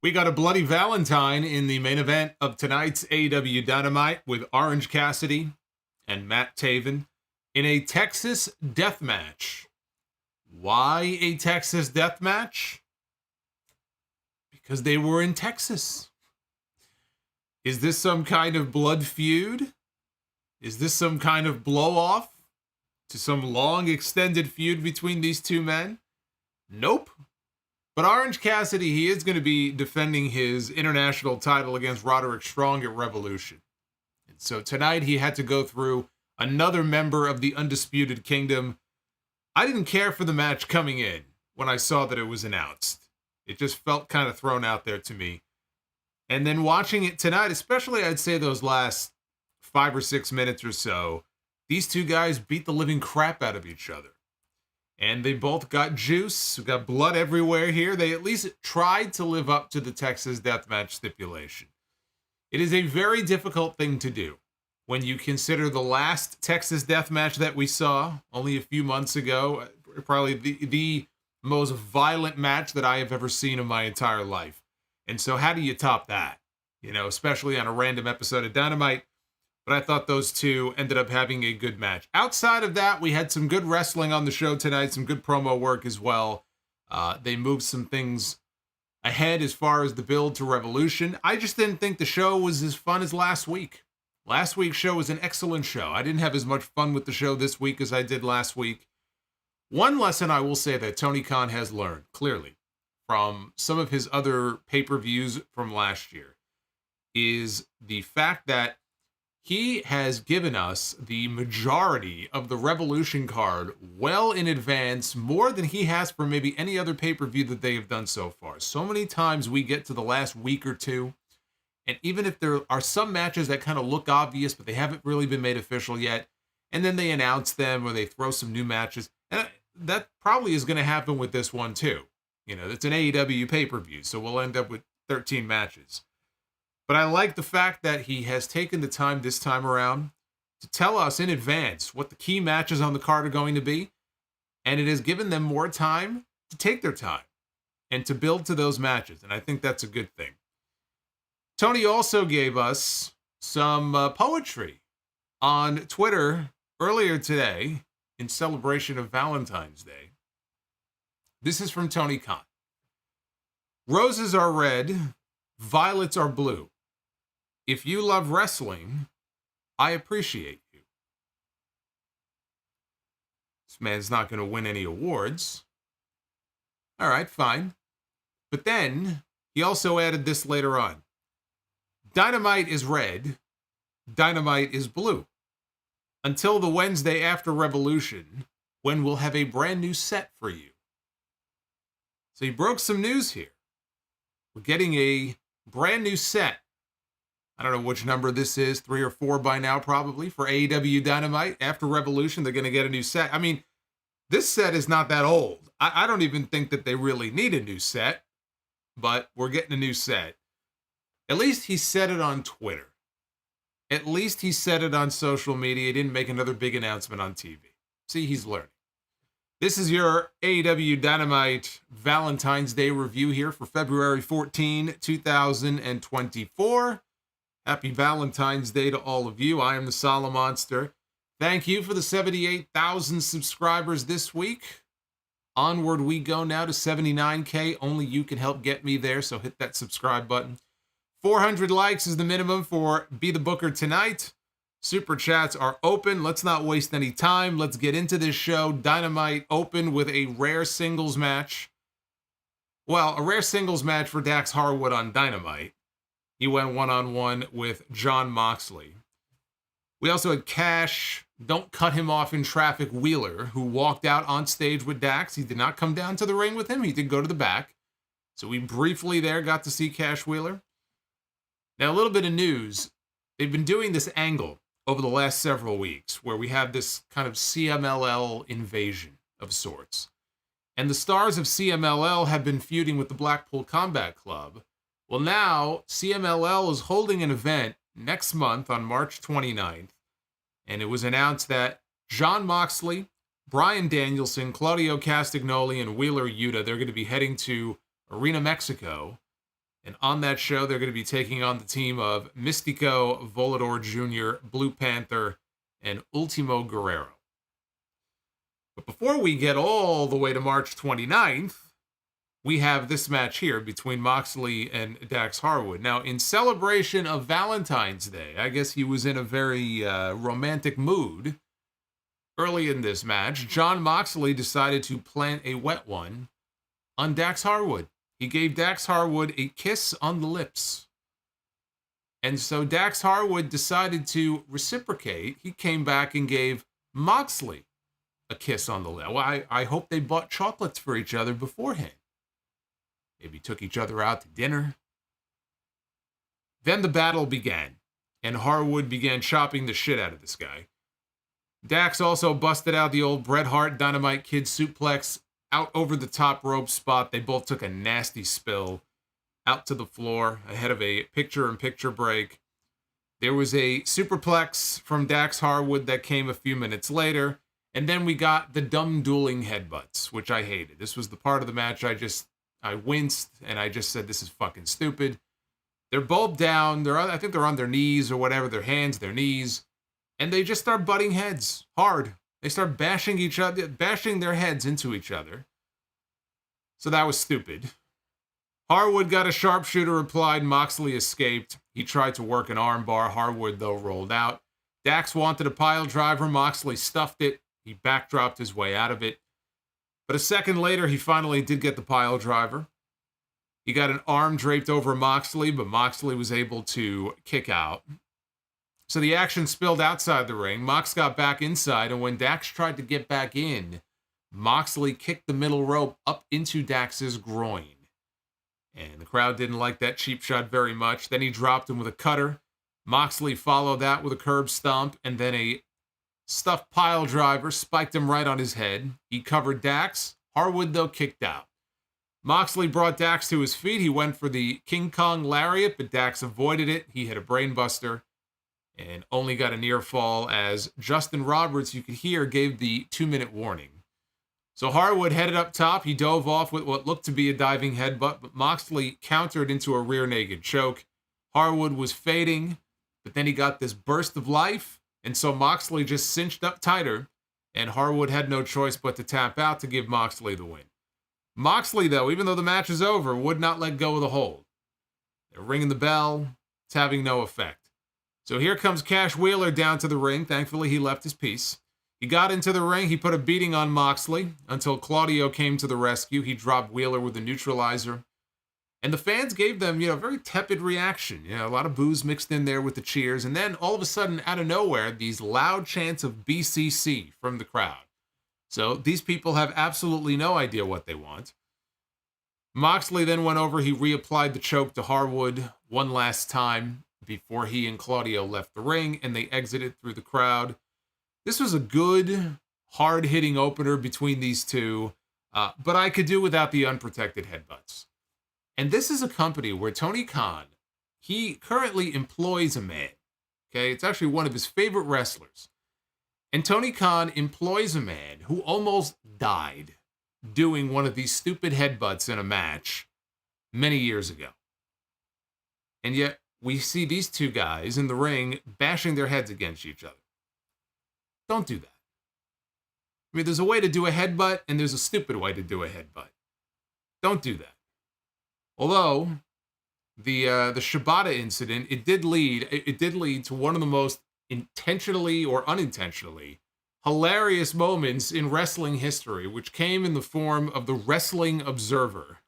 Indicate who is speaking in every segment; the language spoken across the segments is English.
Speaker 1: We got a bloody Valentine in the main event of tonight's AEW Dynamite with Orange Cassidy and Matt Taven in a Texas death match. Why a Texas death match? Because they were in Texas. Is this some kind of blood feud? Is this some kind of blow-off to some long extended feud between these two men? Nope. But Orange Cassidy, he is going to be defending his international title against Roderick Strong at Revolution. And so tonight he had to go through another member of the Undisputed Kingdom. I didn't care for the match coming in when I saw that it was announced. It just felt kind of thrown out there to me. And then watching it tonight, especially I'd say those last 5 or 6 minutes or so, these two guys beat the living crap out of each other. And they both got juice, got blood everywhere here. They at least tried to live up to the Texas Deathmatch stipulation. It is a very difficult thing to do when you consider the last Texas Deathmatch that we saw only a few months ago, probably the most violent match that I have ever seen in my entire life. And so how do you top that? You know, especially on a random episode of Dynamite. But I thought those two ended up having a good match. Outside of that, we had some good wrestling on the show tonight, some good promo work as well. They moved some things ahead as far as the build to Revolution. I just didn't think the show was as fun as last week. Last week's show was an excellent show. I didn't have as much fun with the show this week as I did last week. One lesson I will say that Tony Khan has learned, clearly, from some of his other pay-per-views from last year, is the fact that he has given us the majority of the Revolution card well in advance, more than he has for maybe any other pay-per-view that they have done so far. So many times we get to the last week or two, and even if there are some matches that kind of look obvious, but they haven't really been made official yet, and then they announce them or they throw some new matches, and that probably is going to happen with this one too. You know, it's an AEW pay-per-view, so we'll end up with 13 matches. But I like the fact that he has taken the time this time around to tell us in advance what the key matches on the card are going to be. And it has given them more time to take their time and to build to those matches. And I think that's a good thing. Tony also gave us some poetry on Twitter earlier today in celebration of Valentine's Day. This is from Tony Khan. Roses are red, violets are blue. If you love wrestling, I appreciate you. This man's not going to win any awards. All right, fine. But then he also added this later on. Dynamite is red. Dynamite is blue. Until the Wednesday after Revolution, when we'll have a brand new set for you. So he broke some news here. We're getting a brand new set. I don't know which number this is, 3 or 4 by now probably, for AEW Dynamite. After Revolution, they're going to get a new set. I mean, this set is not that old. I don't even think that they really need a new set, but we're getting a new set. At least he said it on Twitter. At least he said it on social media. He didn't make another big announcement on TV. See, he's learning. This is your AEW Dynamite Valentine's Day review here for February 14, 2024. Happy Valentine's Day to all of you. I am the Solomonster. Thank you for the 78,000 subscribers this week. Onward we go now to 79K. Only you can help get me there, so hit that subscribe button. 400 likes is the minimum for Be the Booker tonight. Super chats are open. Let's not waste any time. Let's get into this show. Dynamite opened with a rare singles match. Well, a rare singles match for Dax Harwood on Dynamite. He went one-on-one with Jon Moxley. We also had Cash, don't cut him off in traffic, Wheeler, who walked out on stage with Dax. He did not come down to the ring with him. He did go to the back. So we briefly there got to see Cash Wheeler. Now, a little bit of news. They've been doing this angle over the last several weeks where we have this kind of CMLL invasion of sorts. And the stars of CMLL have been feuding with the Blackpool Combat Club. Well, now CMLL is holding an event next month on March 29th, and it was announced that Jon Moxley, Bryan Danielson, Claudio Castagnoli, and Wheeler Yuta, they're going to be heading to Arena Mexico, And on that show, they're going to be taking on the team of Mystico, Volador Jr., Blue Panther, and Ultimo Guerrero. But before we get all the way to March 29th, we have this match here between Moxley and Dax Harwood. Now, in celebration of Valentine's Day, I guess he was in a very romantic mood. Early in this match, Jon Moxley decided to plant a wet one on Dax Harwood. He gave Dax Harwood a kiss on the lips. And so Dax Harwood decided to reciprocate. He came back and gave Moxley a kiss on the lips. Well, I hope they bought chocolates for each other beforehand. Maybe took each other out to dinner. Then the battle began, and Harwood began chopping the shit out of this guy. Dax also busted out the old Bret Hart Dynamite Kid suplex out over the top rope spot. They both took a nasty spill out to the floor ahead of a picture-in-picture break. There was a superplex from Dax Harwood that came a few minutes later, and then we got the dumb dueling headbutts, which I hated. This was the part of the match I winced, and I just said, this is fucking stupid. They're both down. I think they're on their knees or whatever, their hands, their knees. And they just start butting heads hard. They start bashing each other, bashing their heads into each other. So that was stupid. Harwood got a sharpshooter applied. Moxley escaped. He tried to work an armbar. Harwood, though, rolled out. Dax wanted a pile driver. Moxley stuffed it. He backdropped his way out of it. But a second later, he finally did get the pile driver. He got an arm draped over Moxley, but Moxley was able to kick out. So the action spilled outside the ring. Mox got back inside, and when Dax tried to get back in, Moxley kicked the middle rope up into Dax's groin. And the crowd didn't like that cheap shot very much. Then he dropped him with a cutter. Moxley followed that with a curb stomp, and then a stuffed pile driver spiked him right on his head. He covered Dax. Harwood, though, kicked out. Moxley brought Dax to his feet. He went for the King Kong lariat, but Dax avoided it. He hit a brainbuster and only got a near fall as Justin Roberts, you could hear, gave the 2-minute warning. So Harwood headed up top. He dove off with what looked to be a diving headbutt, but Moxley countered into a rear naked choke. Harwood was fading, but then he got this burst of life, and so Moxley just cinched up tighter, and Harwood had no choice but to tap out to give Moxley the win. Moxley, though, even though the match is over, would not let go of the hold. They're ringing the bell. It's having no effect. So here comes Cash Wheeler down to the ring. Thankfully, he left his piece. He got into the ring. He put a beating on Moxley until Claudio came to the rescue. He dropped Wheeler with a neutralizer. And the fans gave them, a very tepid reaction. A lot of boos mixed in there with the cheers. And then all of a sudden, out of nowhere, these loud chants of BCC from the crowd. So these people have absolutely no idea what they want. Moxley then went over. He reapplied the choke to Harwood one last time before he and Claudio left the ring, and they exited through the crowd. This was a good, hard-hitting opener between these two, but I could do without the unprotected headbutts. And this is a company where Tony Khan, he currently employs a man. Okay, it's actually one of his favorite wrestlers. And Tony Khan employs a man who almost died doing one of these stupid headbutts in a match many years ago. And yet, we see these two guys in the ring bashing their heads against each other. Don't do that. I mean, there's a way to do a headbutt, and there's a stupid way to do a headbutt. Don't do that. Although, the Shibata incident, it did lead to one of the most intentionally or unintentionally hilarious moments in wrestling history, which came in the form of the Wrestling Observer.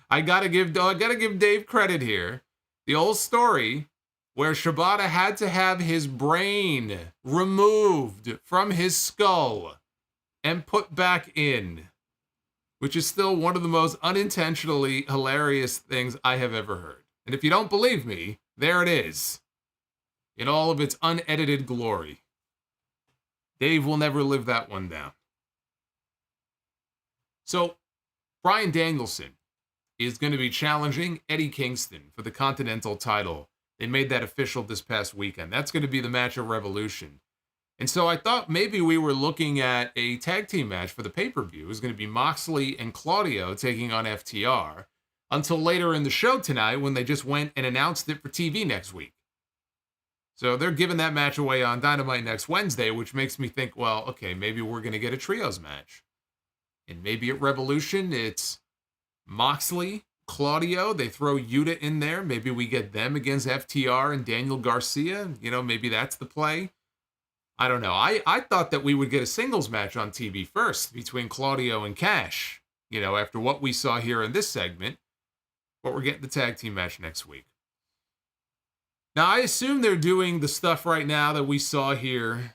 Speaker 1: I gotta give Dave credit here. The old story where Shibata had to have his brain removed from his skull and put back in, which is still one of the most unintentionally hilarious things I have ever heard. And if you don't believe me, there it is, in all of its unedited glory. Dave will never live that one down. So, Bryan Danielson is going to be challenging Eddie Kingston for the Continental title. They made that official this past weekend. That's going to be the match of Revolution. And so I thought maybe we were looking at a tag team match for the pay-per-view. It was going to be Moxley and Claudio taking on FTR. until later in the show tonight when they just went and announced it for TV next week. So they're giving that match away on Dynamite next Wednesday, which makes me think, well, okay, maybe we're going to get a trios match. And maybe at Revolution, it's Moxley, Claudio. They throw Yuta in there. Maybe we get them against FTR and Daniel Garcia. You know, maybe that's the play. I don't know. I thought that we would get a singles match on TV first between Claudio and Cash, you know, after what we saw here in this segment. But we're getting the tag team match next week. Now, I assume they're doing the stuff right now that we saw here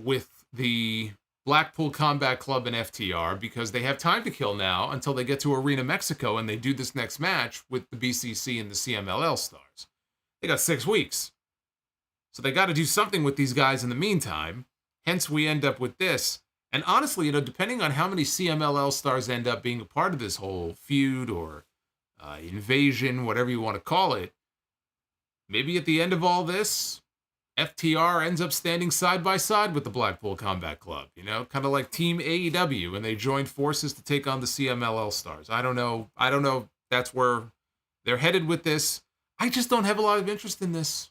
Speaker 1: with the Blackpool Combat Club and FTR because they have time to kill now until they get to Arena Mexico and they do this next match with the BCC and the CMLL stars. They got 6 weeks. So they got to do something with these guys in the meantime. Hence, we end up with this. And honestly, you know, depending on how many CMLL stars end up being a part of this whole feud or invasion, whatever you want to call it, maybe at the end of all this, FTR ends up standing side by side with the Blackpool Combat Club, you know, kind of like Team AEW, and they joined forces to take on the CMLL stars. I don't know if that's where they're headed with this. I just don't have a lot of interest in this.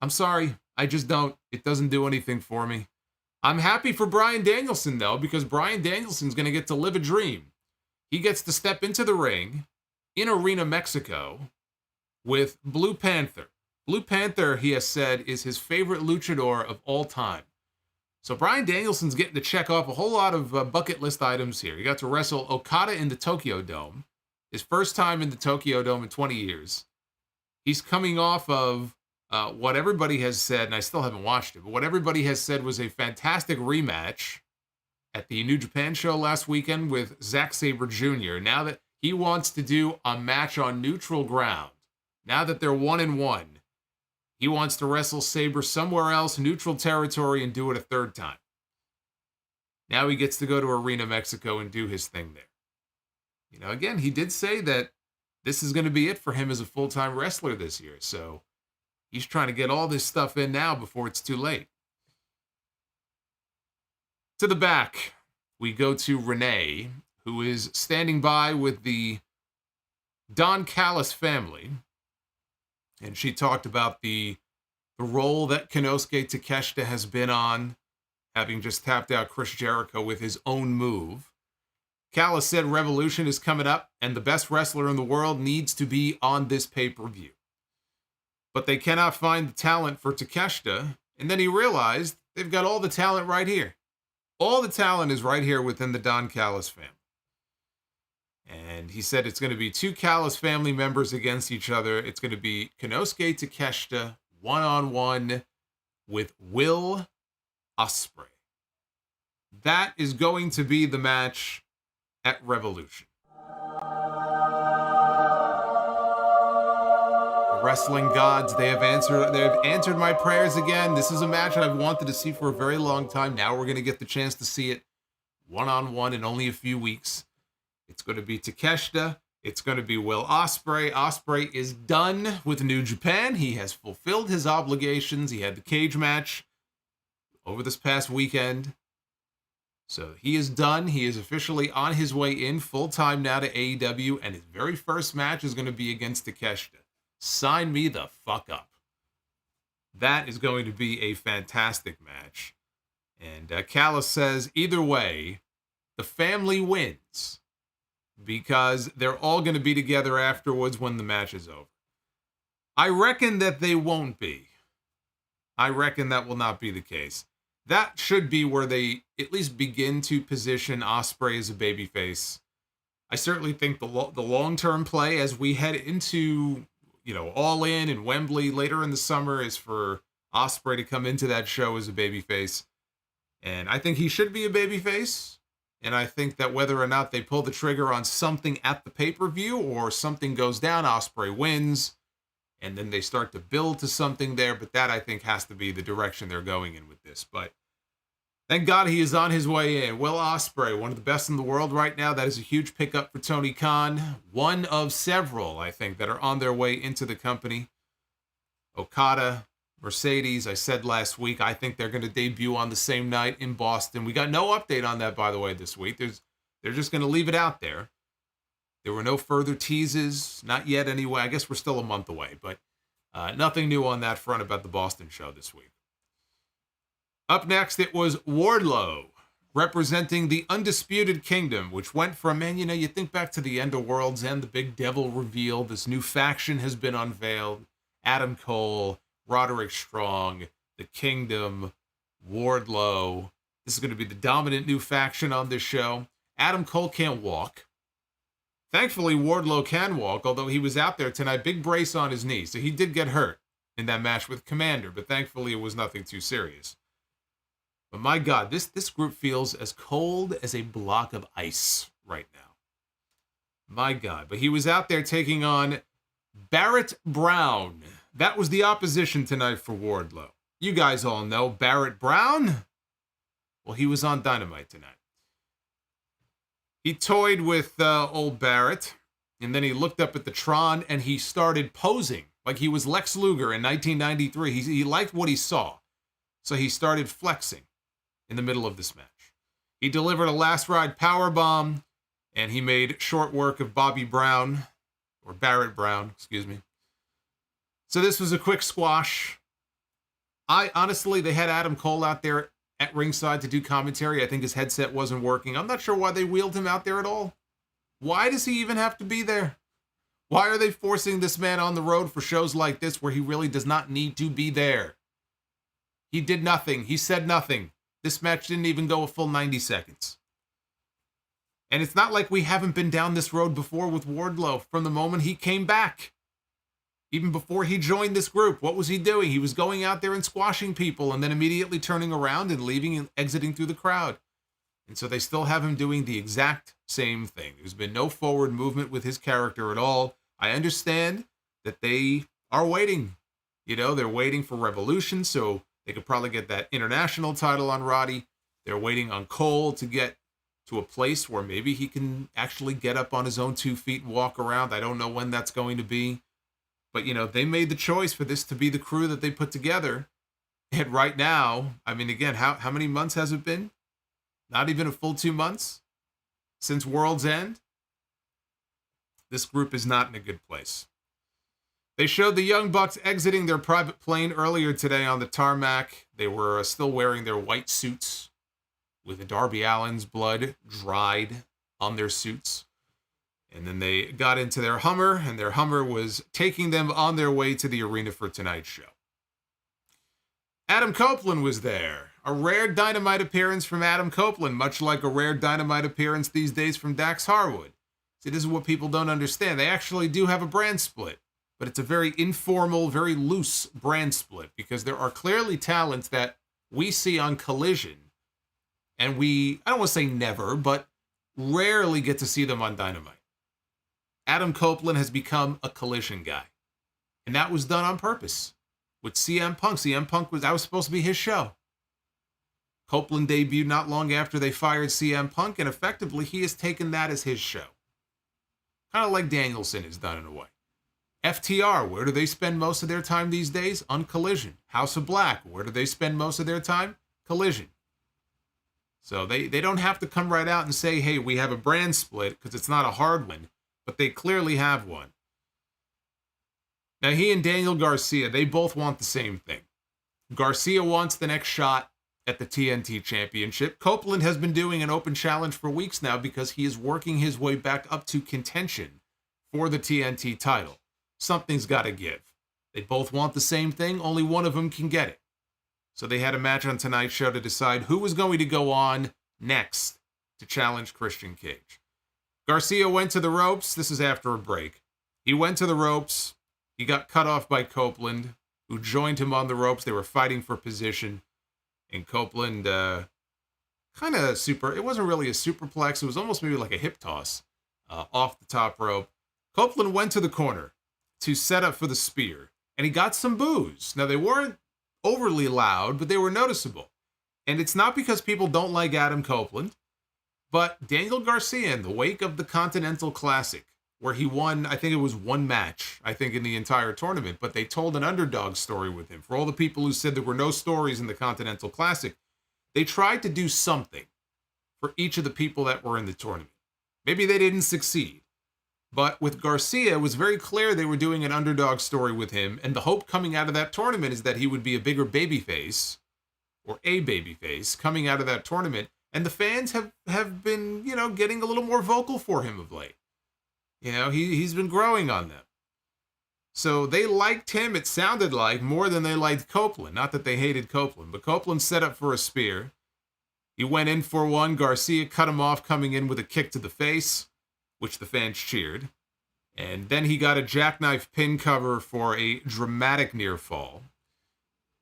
Speaker 1: I'm sorry. I just don't. It doesn't do anything for me. I'm happy for Bryan Danielson, though, because Bryan Danielson's going to get to live a dream. He gets to step into the ring in Arena Mexico with Blue Panther. Blue Panther, he has said, is his favorite luchador of all time. So Bryan Danielson's getting to check off a whole lot of bucket list items here. He got to wrestle Okada in the Tokyo Dome. His first time in the Tokyo Dome in 20 years. He's coming off of what everybody has said, and I still haven't watched it, but what everybody has said was a fantastic rematch at the New Japan show last weekend with Zack Sabre Jr. Now that he wants to do a match on neutral ground, now that they're 1-1, he wants to wrestle Sabre somewhere else, neutral territory, and do it a third time. Now he gets to go to Arena Mexico and do his thing there. You know, again, he did say that this is going to be it for him as a full-time wrestler this year, so he's trying to get all this stuff in now before it's too late. To the back, we go to Renee, who is standing by with the Don Callis family. And she talked about the role that Konosuke Takeshita has been on, having just tapped out Chris Jericho with his own move. Callis said Revolution is coming up, and the best wrestler in the world needs to be on this pay-per-view. But they cannot find the talent for Takeshita, and then he realized they've got all the talent right here. All the talent is right here within the Don Callis family. And he said it's going to be 2 Callis family members against each other. It's going to be Konosuke Takeshita one-on-one with Will Osprey. That is going to be the match at Revolution. The wrestling gods, they have answered my prayers again. This is a match I've wanted to see for a very long time. Now we're going to get the chance to see it one-on-one in only a few weeks. It's going to be Takeshita. It's going to be Will Osprey. Osprey is done with New Japan. He has fulfilled his obligations. He had the cage match over this past weekend. So he is done. He is officially on his way in full-time now to AEW, and his very first match is going to be against Takeshita. Sign me the fuck up. That is going to be a fantastic match. And Callis says, either way, the family wins, because they're all going to be together afterwards when the match is over. I reckon that they won't be. I reckon that will not be the case. That should be where they at least begin to position Osprey as a babyface. I certainly think the long-term play as we head into, you know, All In and Wembley later in the summer is for Osprey to come into that show as a babyface. And I think he should be a babyface. And I think that whether or not they pull the trigger on something at the pay-per-view or something goes down, Osprey wins. And then they start to build to something there. But that, I think, has to be the direction they're going in with this. But thank God he is on his way in. Will Osprey, one of the best in the world right now. That is a huge pickup for Tony Khan. One of several, I think, that are on their way into the company. Okada, Mercedes, I said last week, I think they're going to debut on the same night in Boston. We got no update on that, by the way, this week. They're just going to leave it out there. There were no further teases, not yet anyway. I guess we're still a month away, but nothing new on that front about the Boston show this week. Up next, it was Wardlow, representing the Undisputed Kingdom, which went from, man, you think back to the End of Worlds and the Big Devil reveal. This new faction has been unveiled. Adam Cole, Roderick Strong, the Kingdom, Wardlow. This is going to be the dominant new faction on this show. Adam Cole can't walk. Thankfully, Wardlow can walk, although he was out there tonight. Big brace on his knee, so he did get hurt in that match with Commander, but thankfully it was nothing too serious. But my God, this group feels as cold as a block of ice right now. My God. But he was out there taking on Barrett Brown. That was the opposition tonight for Wardlow. You guys all know Barrett Brown. Well, he was on Dynamite tonight. He toyed with old Barrett, and then he looked up at the Tron, and he started posing like he was Lex Luger in 1993. He liked what he saw, so he started flexing in the middle of this match. He delivered a last ride powerbomb, and he made short work of Barrett Brown, excuse me. So this was a quick squash. Honestly, they had Adam Cole out there at ringside to do commentary. I think his headset wasn't working. I'm not sure why they wheeled him out there at all. Why does he even have to be there? Why are they forcing this man on the road for shows like this where he really does not need to be there? He did nothing. He said nothing. This match didn't even go a full 90 seconds. And it's not like we haven't been down this road before with Wardlow from the moment he came back. Even before he joined this group, what was he doing? He was going out there and squashing people and then immediately turning around and leaving and exiting through the crowd. And so they still have him doing the exact same thing. There's been no forward movement with his character at all. I understand that they are waiting. They're waiting for Revolution, so they could probably get that international title on Roddy. They're waiting on Cole to get to a place where maybe he can actually get up on his own 2 feet and walk around. I don't know when that's going to be. But, they made the choice for this to be the crew that they put together. And right now, I mean, again, how many months has it been? Not even a full 2 months since World's End. This group is not in a good place. They showed the Young Bucks exiting their private plane earlier today on the tarmac. They were still wearing their white suits with Darby Allin's blood dried on their suits. And then they got into their Hummer, and their Hummer was taking them on their way to the arena for tonight's show. Adam Copeland was there. A rare Dynamite appearance from Adam Copeland, much like a rare Dynamite appearance these days from Dax Harwood. See, this is what people don't understand. They actually do have a brand split, but it's a very informal, very loose brand split because there are clearly talents that we see on Collision, and I don't want to say never, but rarely get to see them on Dynamite. Adam Copeland has become a Collision guy. And that was done on purpose. With CM Punk. That was supposed to be his show. Copeland debuted not long after they fired CM Punk, and effectively he has taken that as his show. Kind of like Danielson has done in a way. FTR, where do they spend most of their time these days? On Collision. House of Black, where do they spend most of their time? Collision. So they don't have to come right out and say, hey, we have a brand split, because it's not a hard one. But they clearly have one. Now, he and Daniel Garcia, they both want the same thing. Garcia wants the next shot at the TNT Championship. Copeland has been doing an open challenge for weeks now because he is working his way back up to contention for the TNT title. Something's got to give. They both want the same thing. Only one of them can get it. So they had a match on tonight's show to decide who was going to go on next to challenge Christian Cage. Garcia went to the ropes. This is after a break. He went to the ropes. He got cut off by Copeland, who joined him on the ropes. They were fighting for position. And Copeland it wasn't really a superplex. It was almost maybe like a hip toss off the top rope. Copeland went to the corner to set up for the spear. And he got some boos. Now, they weren't overly loud, but they were noticeable. And it's not because people don't like Adam Copeland. But Daniel Garcia, in the wake of the Continental Classic, where he won, I think it was one match, in the entire tournament, but they told an underdog story with him. For all the people who said there were no stories in the Continental Classic, they tried to do something for each of the people that were in the tournament. Maybe they didn't succeed, But with Garcia, it was very clear they were doing an underdog story with him, and the hope coming out of that tournament is that he would be a bigger babyface, or a babyface, coming out of that tournament. And the fans have been, getting a little more vocal for him of late. He's been growing on them. So they liked him, it sounded like, more than they liked Copeland. Not that they hated Copeland, but Copeland set up for a spear. He went in for one. Garcia cut him off, coming in with a kick to the face, which the fans cheered. And then he got a jackknife pin cover for a dramatic near fall.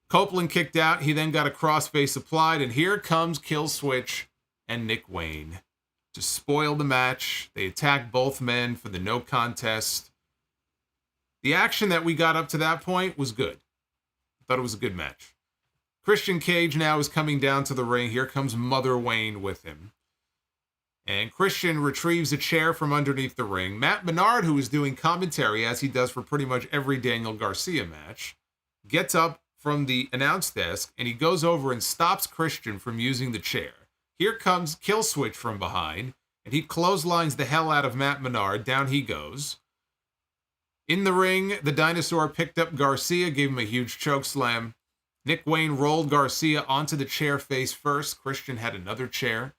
Speaker 1: Copeland kicked out. He then got a crossface applied. And here comes Kill Switch and Nick Wayne to spoil the match. They attacked both men for the no contest. The action that we got up to that point was good. I thought it was a good match. Christian Cage now is coming down to the ring. Here comes Mother Wayne with him. And Christian retrieves a chair from underneath the ring. Matt Menard, who is doing commentary, as he does for pretty much every Daniel Garcia match, gets up from the announce desk, and he goes over and stops Christian from using the chair. Here comes Kill Switch from behind, and he clotheslines the hell out of Matt Menard. Down he goes. In the ring, the Dinosaur picked up Garcia, gave him a huge choke slam. Nick Wayne rolled Garcia onto the chair face first. Christian had another chair,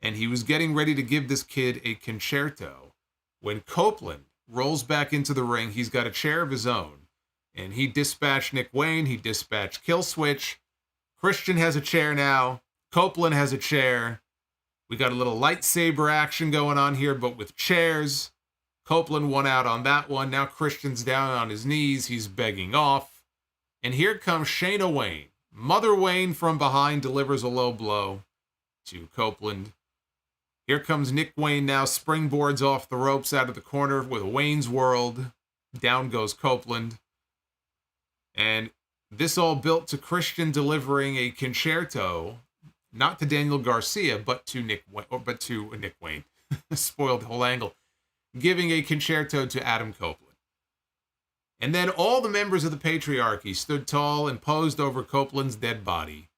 Speaker 1: and he was getting ready to give this kid a concerto when Copeland rolls back into the ring. He's got a chair of his own, and he dispatched Nick Wayne. He dispatched Kill Switch. Christian has a chair now. Copeland has a chair. We got a little lightsaber action going on here, but with chairs. Copeland won out on that one. Now Christian's down on his knees. He's begging off. And here comes Shayna Wayne. Mother Wayne from behind delivers a low blow to Copeland. Here comes Nick Wayne now, springboards off the ropes out of the corner with Wayne's World. Down goes Copeland. And this all built to Christian delivering a concerto, not to Daniel Garcia, but to Nick Wayne. Spoiled the whole angle. Giving a concerto to Adam Copeland. And then all the members of the patriarchy stood tall and posed over Copeland's dead body.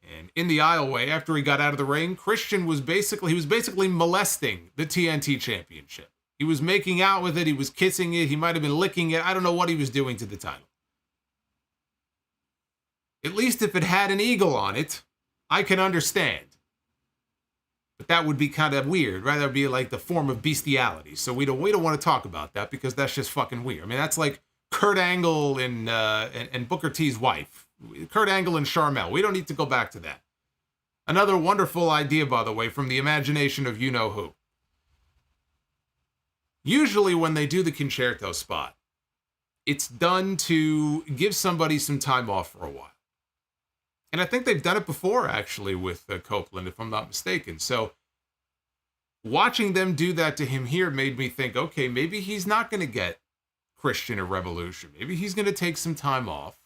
Speaker 1: And in the aisleway, after he got out of the ring, Christian was basically molesting the TNT Championship. He was making out with it. He was kissing it. He might have been licking it. I don't know what he was doing to the title. At least if it had an eagle on it, I can understand. But that would be kind of weird, right? That would be like the form of bestiality. So we don't want to talk about that because that's just fucking weird. I mean, that's like Kurt Angle and Booker T's wife. Kurt Angle and Sharmell. We don't need to go back to that. Another wonderful idea, by the way, from the imagination of you-know-who. Usually when they do the concerto spot, it's done to give somebody some time off for a while. And I think they've done it before, actually, with Copeland, if I'm not mistaken. So watching them do that to him here made me think, okay, maybe he's not going to get Christian a Revolution. Maybe he's going to take some time off.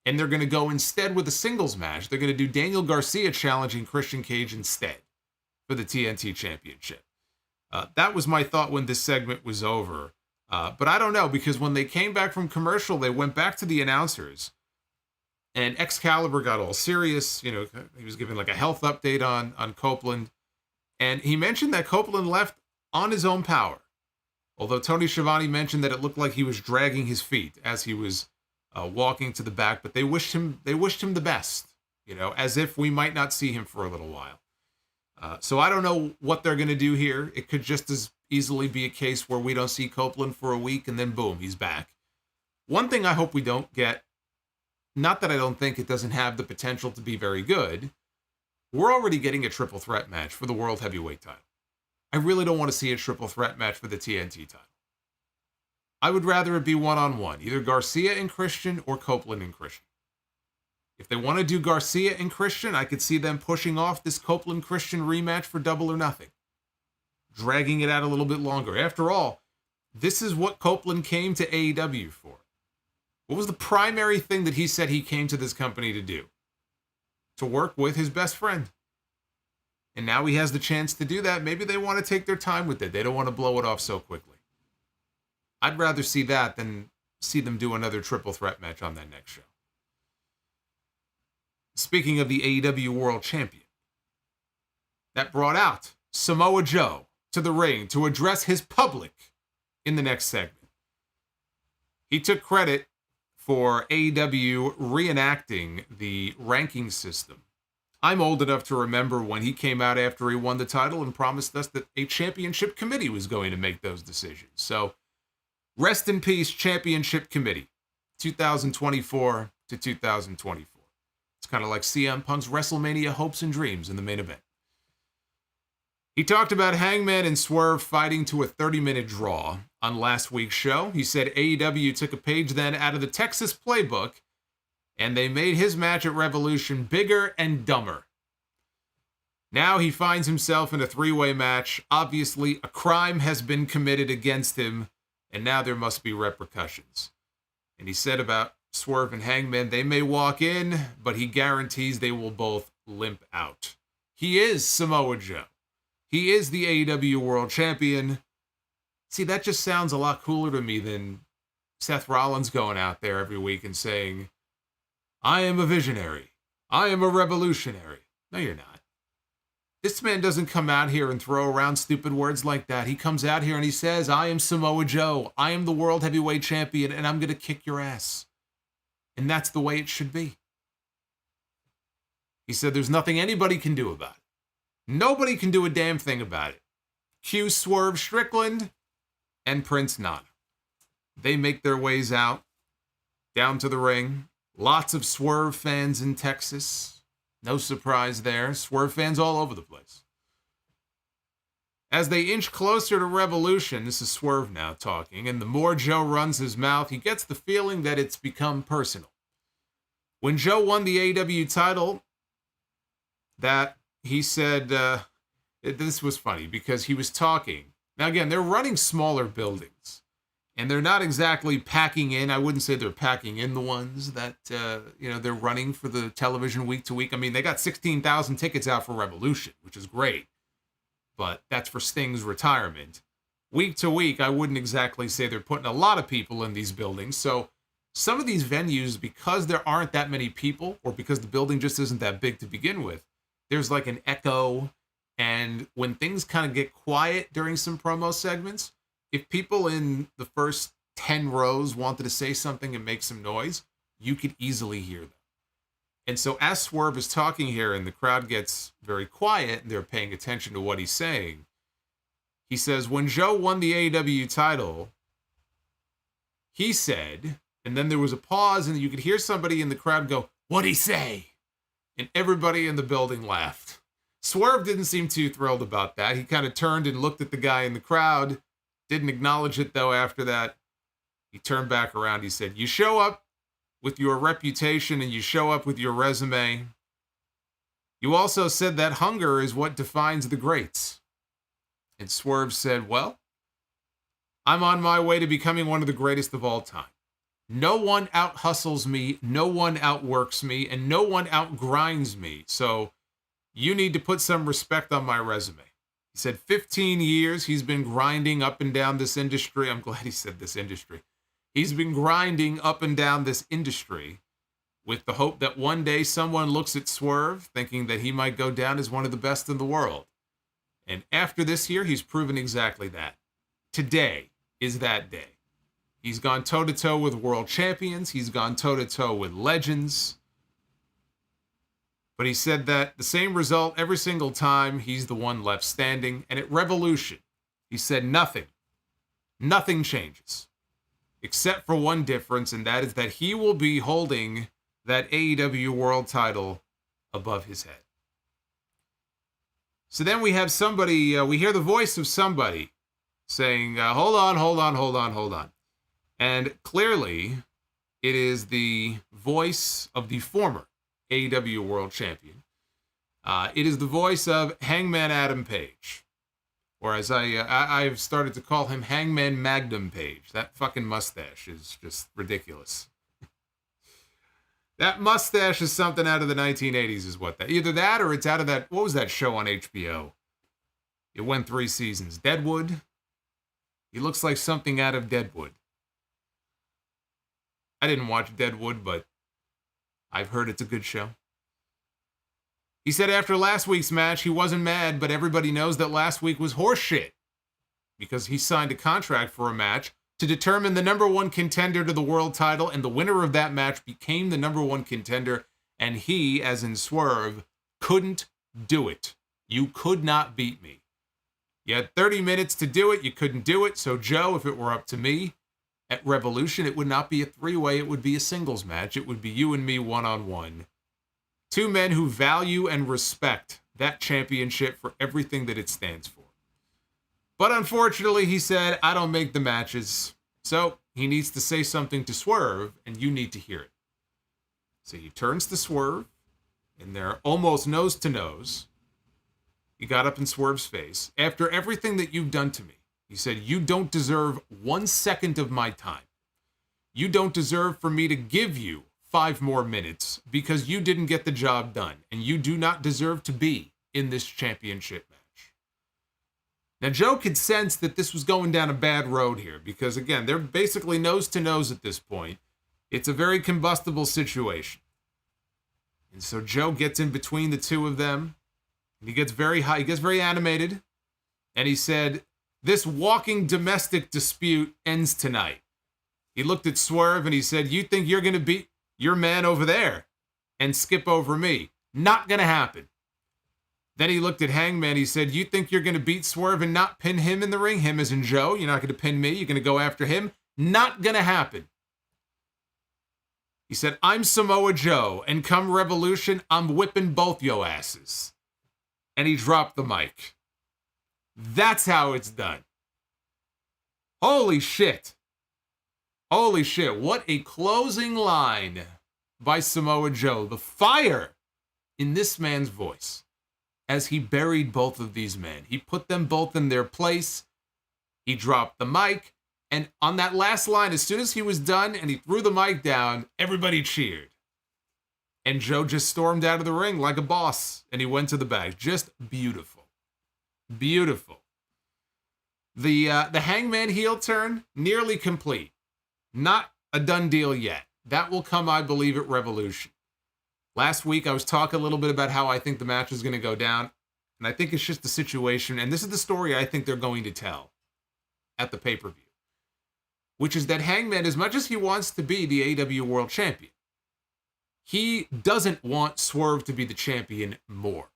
Speaker 1: And they're going to go instead with a singles match. They're going to do Daniel Garcia challenging Christian Cage instead for the TNT Championship. That was my thought when this segment was over. But I don't know, because when they came back from commercial, they went back to the announcers. And Excalibur got all serious. He was giving like a health update on Copeland. And he mentioned that Copeland left on his own power. Although Tony Schiavone mentioned that it looked like he was dragging his feet as he was walking to the back. But they wished him the best, as if we might not see him for a little while. So I don't know what they're going to do here. It could just as easily be a case where we don't see Copeland for a week and then boom, he's back. One thing I hope we don't get, not that I don't think it doesn't have the potential to be very good, we're already getting a triple threat match for the World Heavyweight title. I really don't want to see a triple threat match for the TNT title. I would rather it be one-on-one, either Garcia and Christian or Copeland and Christian. If they want to do Garcia and Christian, I could see them pushing off this Copeland-Christian rematch for Double or Nothing. Dragging it out a little bit longer. After all, this is what Copeland came to AEW for. What was the primary thing that he said he came to this company to do? To work with his best friend. And now he has the chance to do that. Maybe they want to take their time with it. They don't want to blow it off so quickly. I'd rather see that than see them do another triple threat match on that next show. Speaking of the AEW World Champion, that brought out Samoa Joe to the ring to address his public in the next segment. He took credit for AEW reenacting the ranking system. I'm old enough to remember when he came out after he won the title and promised us that a championship committee was going to make those decisions. So, rest in peace, championship committee, 2024 to 2024. It's kind of like CM Punk's WrestleMania hopes and dreams in the main event. He talked about Hangman and Swerve fighting to a 30-minute draw on last week's show. He said AEW took a page then out of the Texas playbook, and they made his match at Revolution bigger and dumber. Now he finds himself in a three-way match. Obviously, a crime has been committed against him, and now there must be repercussions. And he said about Swerve and Hangman, they may walk in, but he guarantees they will both limp out. He is Samoa Joe. He is the AEW World Champion. See, that just sounds a lot cooler to me than Seth Rollins going out there every week and saying, I am a visionary. I am a revolutionary. No, you're not. This man doesn't come out here and throw around stupid words like that. He comes out here and he says, I am Samoa Joe. I am the World Heavyweight Champion, and I'm going to kick your ass. And that's the way it should be. He said there's nothing anybody can do about it. Nobody can do a damn thing about it. Cue Swerve Strickland and Prince Nana. They make their ways out, down to the ring. Lots of Swerve fans in Texas. No surprise there. Swerve fans all over the place. As they inch closer to Revolution, this is Swerve now talking, and the more Joe runs his mouth, he gets the feeling that it's become personal. When Joe won the AEW title, that he said, this was funny because he was talking. Now again, they're running smaller buildings, and they're not exactly packing in. I wouldn't say they're packing in the ones that, they're running for the television week to week. I mean, they got 16,000 tickets out for Revolution, which is great. But that's for Sting's retirement. Week to week, I wouldn't exactly say they're putting a lot of people in these buildings. So some of these venues, because there aren't that many people, or because the building just isn't that big to begin with, there's like an echo. And when things kind of get quiet during some promo segments, if people in the first 10 rows wanted to say something and make some noise, you could easily hear them. And so as Swerve is talking here and the crowd gets very quiet and they're paying attention to what he's saying, he says, when Joe won the AEW title, he said, and then there was a pause and you could hear somebody in the crowd go, what'd he say? And everybody in the building laughed. Swerve didn't seem too thrilled about that. He kind of turned and looked at the guy in the crowd, didn't acknowledge it though after that. He turned back around. He said, you show up with your reputation and you show up with your resume. You also said that hunger is what defines the greats. And Swerve said, well, I'm on my way to becoming one of the greatest of all time. No one out-hustles me, no one outworks me, and no one out-grinds me. So you need to put some respect on my resume. He said 15 years he's been grinding up and down this industry. I'm glad he said this industry. He's been grinding up and down this industry with the hope that one day someone looks at Swerve thinking that he might go down as one of the best in the world. And after this year, he's proven exactly that. Today is that day. He's gone toe-to-toe with world champions. He's gone toe-to-toe with legends. But he said that the same result every single time, he's the one left standing. And at Revolution, he said nothing changes. Except for one difference, and that is that he will be holding that AEW World title above his head. So then we have somebody, we hear the voice of somebody saying, hold on. And clearly, it is the voice of the former AEW World Champion. It is the voice of Hangman Adam Page. Or as I've started to call him, Hangman Magnum Page. That fucking mustache is just ridiculous. That mustache is something out of the 1980s is what that. Either that or it's out of that, what was that show on HBO? It went 3 seasons. Deadwood? He looks like something out of Deadwood. I didn't watch Deadwood, but I've heard it's a good show. He said after last week's match, he wasn't mad, but everybody knows that last week was horseshit. because he signed a contract for a match to determine the number one contender to the world title, and the winner of that match became the number one contender, and he, as in Swerve, couldn't do it. You could not beat me. You had 30 minutes to do it. You couldn't do it. So, Joe, if it were up to me, at Revolution, it would not be a three-way. It would be a singles match. It would be you and me one-on-one. Two men who value and respect that championship for everything that it stands for. But unfortunately, he said, I don't make the matches. So he needs to say something to Swerve, and you need to hear it. So he turns to Swerve, and they're almost nose to nose. He got up in Swerve's face. After everything that you've done to me, he said, you don't deserve 1 second of my time. You don't deserve for me to give you 5 more minutes because you didn't get the job done, and you do not deserve to be in this championship match. Now, Joe could sense that this was going down a bad road here because, again, they're basically nose to nose at this point. It's a very combustible situation. And so Joe gets in between the two of them, and he gets very high, he gets very animated, and he said, this walking domestic dispute ends tonight. He looked at Swerve and he said, you think you're going to beat your man over there and skip over me? Not going to happen. Then he looked at Hangman. He said, you think you're going to beat Swerve and not pin him in the ring? Him as in Joe. You're not going to pin me. You're going to go after him. Not going to happen. He said, I'm Samoa Joe, and come Revolution, I'm whipping both yo asses. And he dropped the mic. That's how it's done. Holy shit. Holy shit. What a closing line by Samoa Joe. The fire in this man's voice as he buried both of these men. He put them both in their place. He dropped the mic. And on that last line, as soon as he was done and he threw the mic down, everybody cheered. And Joe just stormed out of the ring like a boss. And he went to the back. Just beautiful. Beautiful. The Hangman heel turn, nearly complete. Not a done deal yet. That will come, I believe, at Revolution. Last week, I was talking a little bit about how I think the match is going to go down. And I think it's just the situation. And this is the story I think they're going to tell at the pay-per-view. Which is that Hangman, as much as he wants to be the AEW World Champion, he doesn't want Swerve to be the champion more.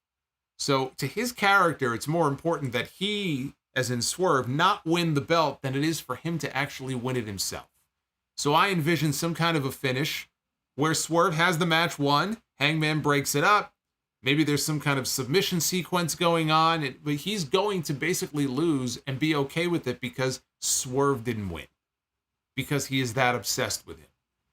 Speaker 1: So to his character, it's more important that he, as in Swerve, not win the belt than it is for him to actually win it himself. So I envision some kind of a finish where Swerve has the match won, Hangman breaks it up, maybe there's some kind of submission sequence going on, but he's going to basically lose and be okay with it because Swerve didn't win. Because he is that obsessed with him.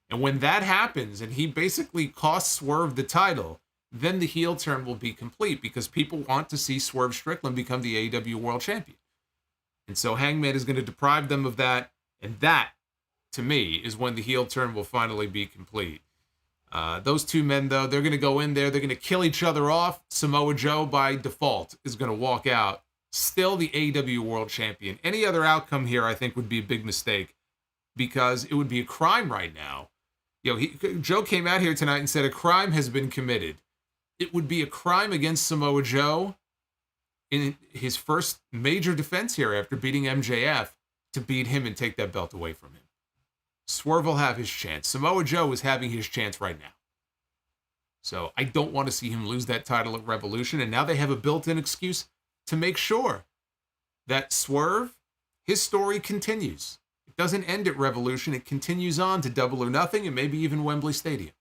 Speaker 1: And when that happens and he basically costs Swerve the title, then the heel turn will be complete because people want to see Swerve Strickland become the AEW World Champion. And so Hangman is going to deprive them of that. And that, to me, is when the heel turn will finally be complete. Those two men, though, they're going to go in there. They're going to kill each other off. Samoa Joe, by default, is going to walk out. Still the AEW World Champion. Any other outcome here, I think, would be a big mistake. Because it would be a crime right now. Joe came out here tonight and said a crime has been committed. It would be a crime against Samoa Joe in his first major defense here after beating MJF to beat him and take that belt away from him. Swerve will have his chance. Samoa Joe is having his chance right now. So I don't want to see him lose that title at Revolution. And now they have a built-in excuse to make sure that Swerve, his story continues. Doesn't end at Revolution. It continues on to Double or Nothing and maybe even Wembley Stadium.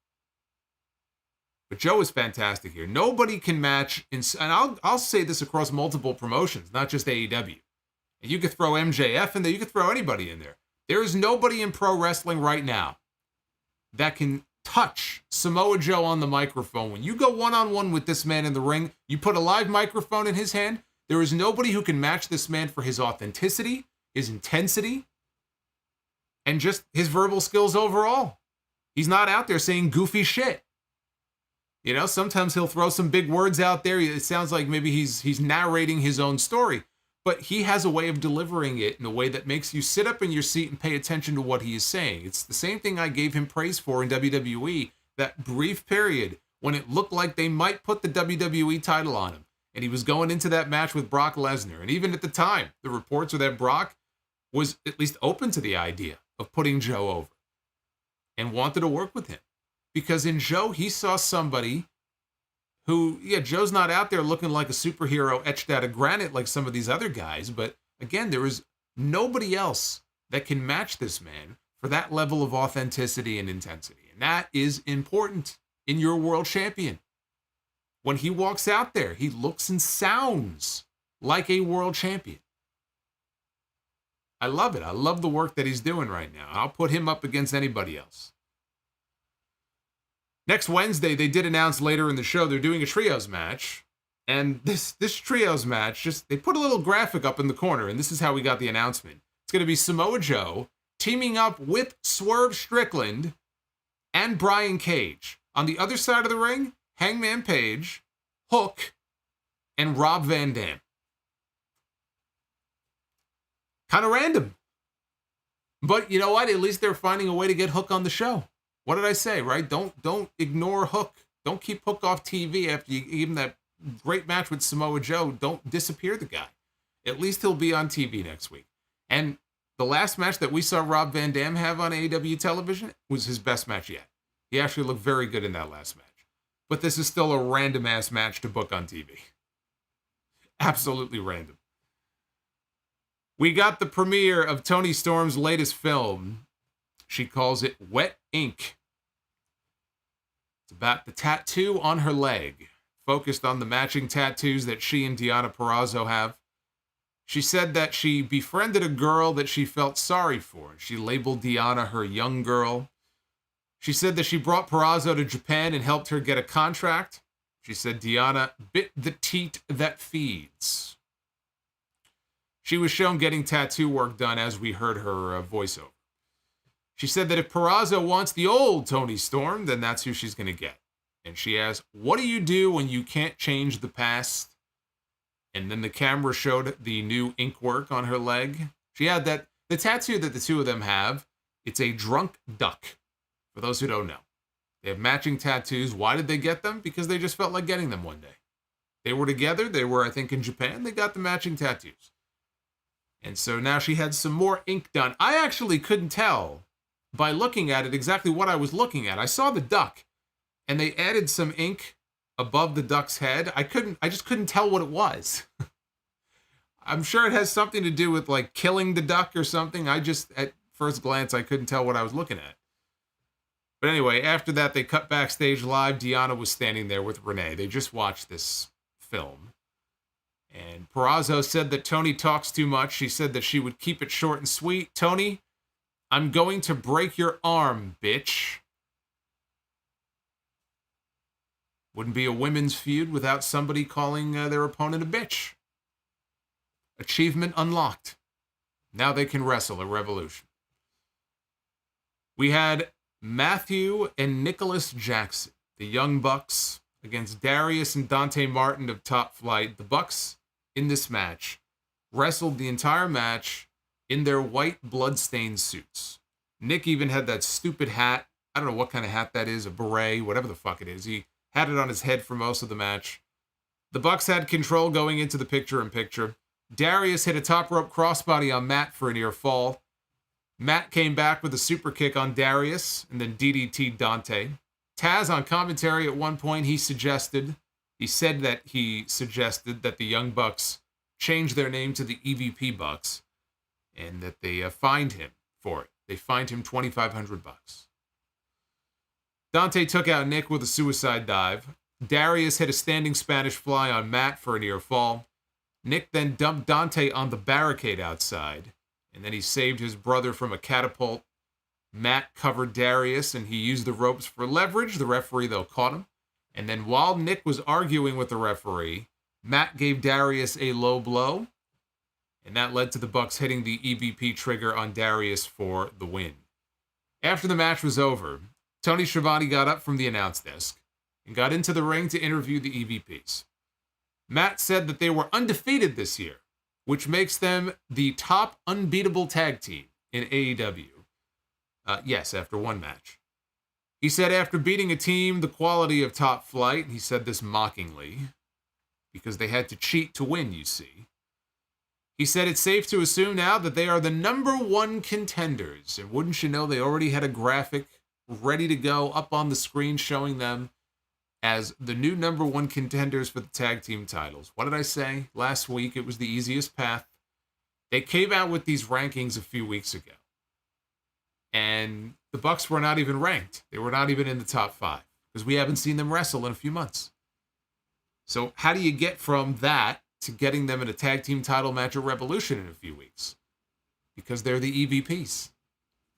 Speaker 1: But Joe is fantastic here. Nobody can match, and I'll say this across multiple promotions, not just AEW. And you could throw MJF in there. You could throw anybody in there. There is nobody in pro wrestling right now that can touch Samoa Joe on the microphone. When you go one-on-one with this man in the ring, you put a live microphone in his hand, there is nobody who can match this man for his authenticity, his intensity, and just his verbal skills overall. He's not out there saying goofy shit. Sometimes he'll throw some big words out there. It sounds like maybe he's narrating his own story. But he has a way of delivering it in a way that makes you sit up in your seat and pay attention to what he is saying. It's the same thing I gave him praise for in WWE, that brief period when it looked like they might put the WWE title on him. And he was going into that match with Brock Lesnar. And even at the time, the reports were that Brock was at least open to the idea of putting Joe over and wanted to work with him. Because in Joe, he saw somebody who, Joe's not out there looking like a superhero etched out of granite like some of these other guys. But again, there is nobody else that can match this man for that level of authenticity and intensity. And that is important in your world champion. When he walks out there, he looks and sounds like a world champion. I love it. I love the work that he's doing right now. I'll put him up against anybody else. Next Wednesday, they did announce later in the show they're doing a trios match. And this trios match, they put a little graphic up in the corner, and this is how we got the announcement. It's going to be Samoa Joe teaming up with Swerve Strickland and Brian Cage. On the other side of the ring, Hangman Page, Hook, and Rob Van Dam. Kind of random. But you know what? At least they're finding a way to get Hook on the show. What did I say, right? Don't ignore Hook. Don't keep Hook off TV after you give him that great match with Samoa Joe. Don't disappear the guy. At least he'll be on TV next week. And the last match that we saw Rob Van Dam have on AEW television was his best match yet. He actually looked very good in that last match. But this is still a random-ass match to book on TV. Absolutely random. We got the premiere of Toni Storm's latest film. She calls it Wet Ink. It's about the tattoo on her leg, focused on the matching tattoos that she and Deonna Purrazzo have. She said that she befriended a girl that she felt sorry for. She labeled Deonna her young girl. She said that she brought Purrazzo to Japan and helped her get a contract. She said Deonna bit the teat that feeds. She was shown getting tattoo work done as we heard her voiceover. She said that if Purrazzo wants the old Toni Storm, then that's who she's going to get. And she asked, what do you do when you can't change the past? And then the camera showed the new ink work on her leg. She had the tattoo that the two of them have. It's a drunk duck. For those who don't know, they have matching tattoos. Why did they get them? Because they just felt like getting them one day. They were together. They were, I think, in Japan. They got the matching tattoos. And so now she had some more ink done. I actually couldn't tell by looking at it exactly what I was looking at. I saw the duck, and they added some ink above the duck's head. I just couldn't tell what it was. I'm sure it has something to do with like killing the duck or something. At first glance, I couldn't tell what I was looking at. But anyway, after that, they cut backstage live. Deonna was standing there with Renee. They just watched this film. And Purrazzo said that Toni talks too much. She said that she would keep it short and sweet. Toni, I'm going to break your arm, bitch. Wouldn't be a women's feud without somebody calling their opponent a bitch. Achievement unlocked. Now they can wrestle at Revolution. We had Matthew and Nicholas Jackson, the Young Bucks, against Darius and Dante Martin of Top Flight. The Bucks, in this match, wrestled the entire match in their white bloodstained suits. Nick even had that stupid hat. I don't know what kind of hat that is, a beret, whatever the fuck it is. He had it on his head for most of the match. The Bucks had control going into the picture-in-picture. Darius hit a top rope crossbody on Matt for a near fall. Matt came back with a super kick on Darius and then DDT'd Dante. Taz on commentary at one point, he suggested that the Young Bucks change their name to the EVP Bucks and that they fined him for it. They fined him $2,500. Dante took out Nick with a suicide dive. Darius hit a standing Spanish fly on Matt for a near fall. Nick then dumped Dante on the barricade outside, and then he saved his brother from a catapult. Matt covered Darius, and he used the ropes for leverage. The referee, though, caught him. And then while Nick was arguing with the referee, Matt gave Darius a low blow, and that led to the Bucks hitting the EVP trigger on Darius for the win. After the match was over, Tony Schiavone got up from the announce desk and got into the ring to interview the EVPs. Matt said that they were undefeated this year, which makes them the top unbeatable tag team in AEW. Yes, after one match. He said after beating a team the quality of Top Flight, he said this mockingly, because they had to cheat to win, you see. He said it's safe to assume now that they are the #1 contenders. And wouldn't you know, they already had a graphic ready to go up on the screen showing them as the new #1 contenders for the tag team titles. What did I say? Last week, it was the easiest path. They came out with these rankings a few weeks ago. And the Bucks were not even ranked. They were not even in the top 5 because we haven't seen them wrestle in a few months. So how do you get from that to getting them in a tag team title match at Revolution in a few weeks? Because they're the EVPs.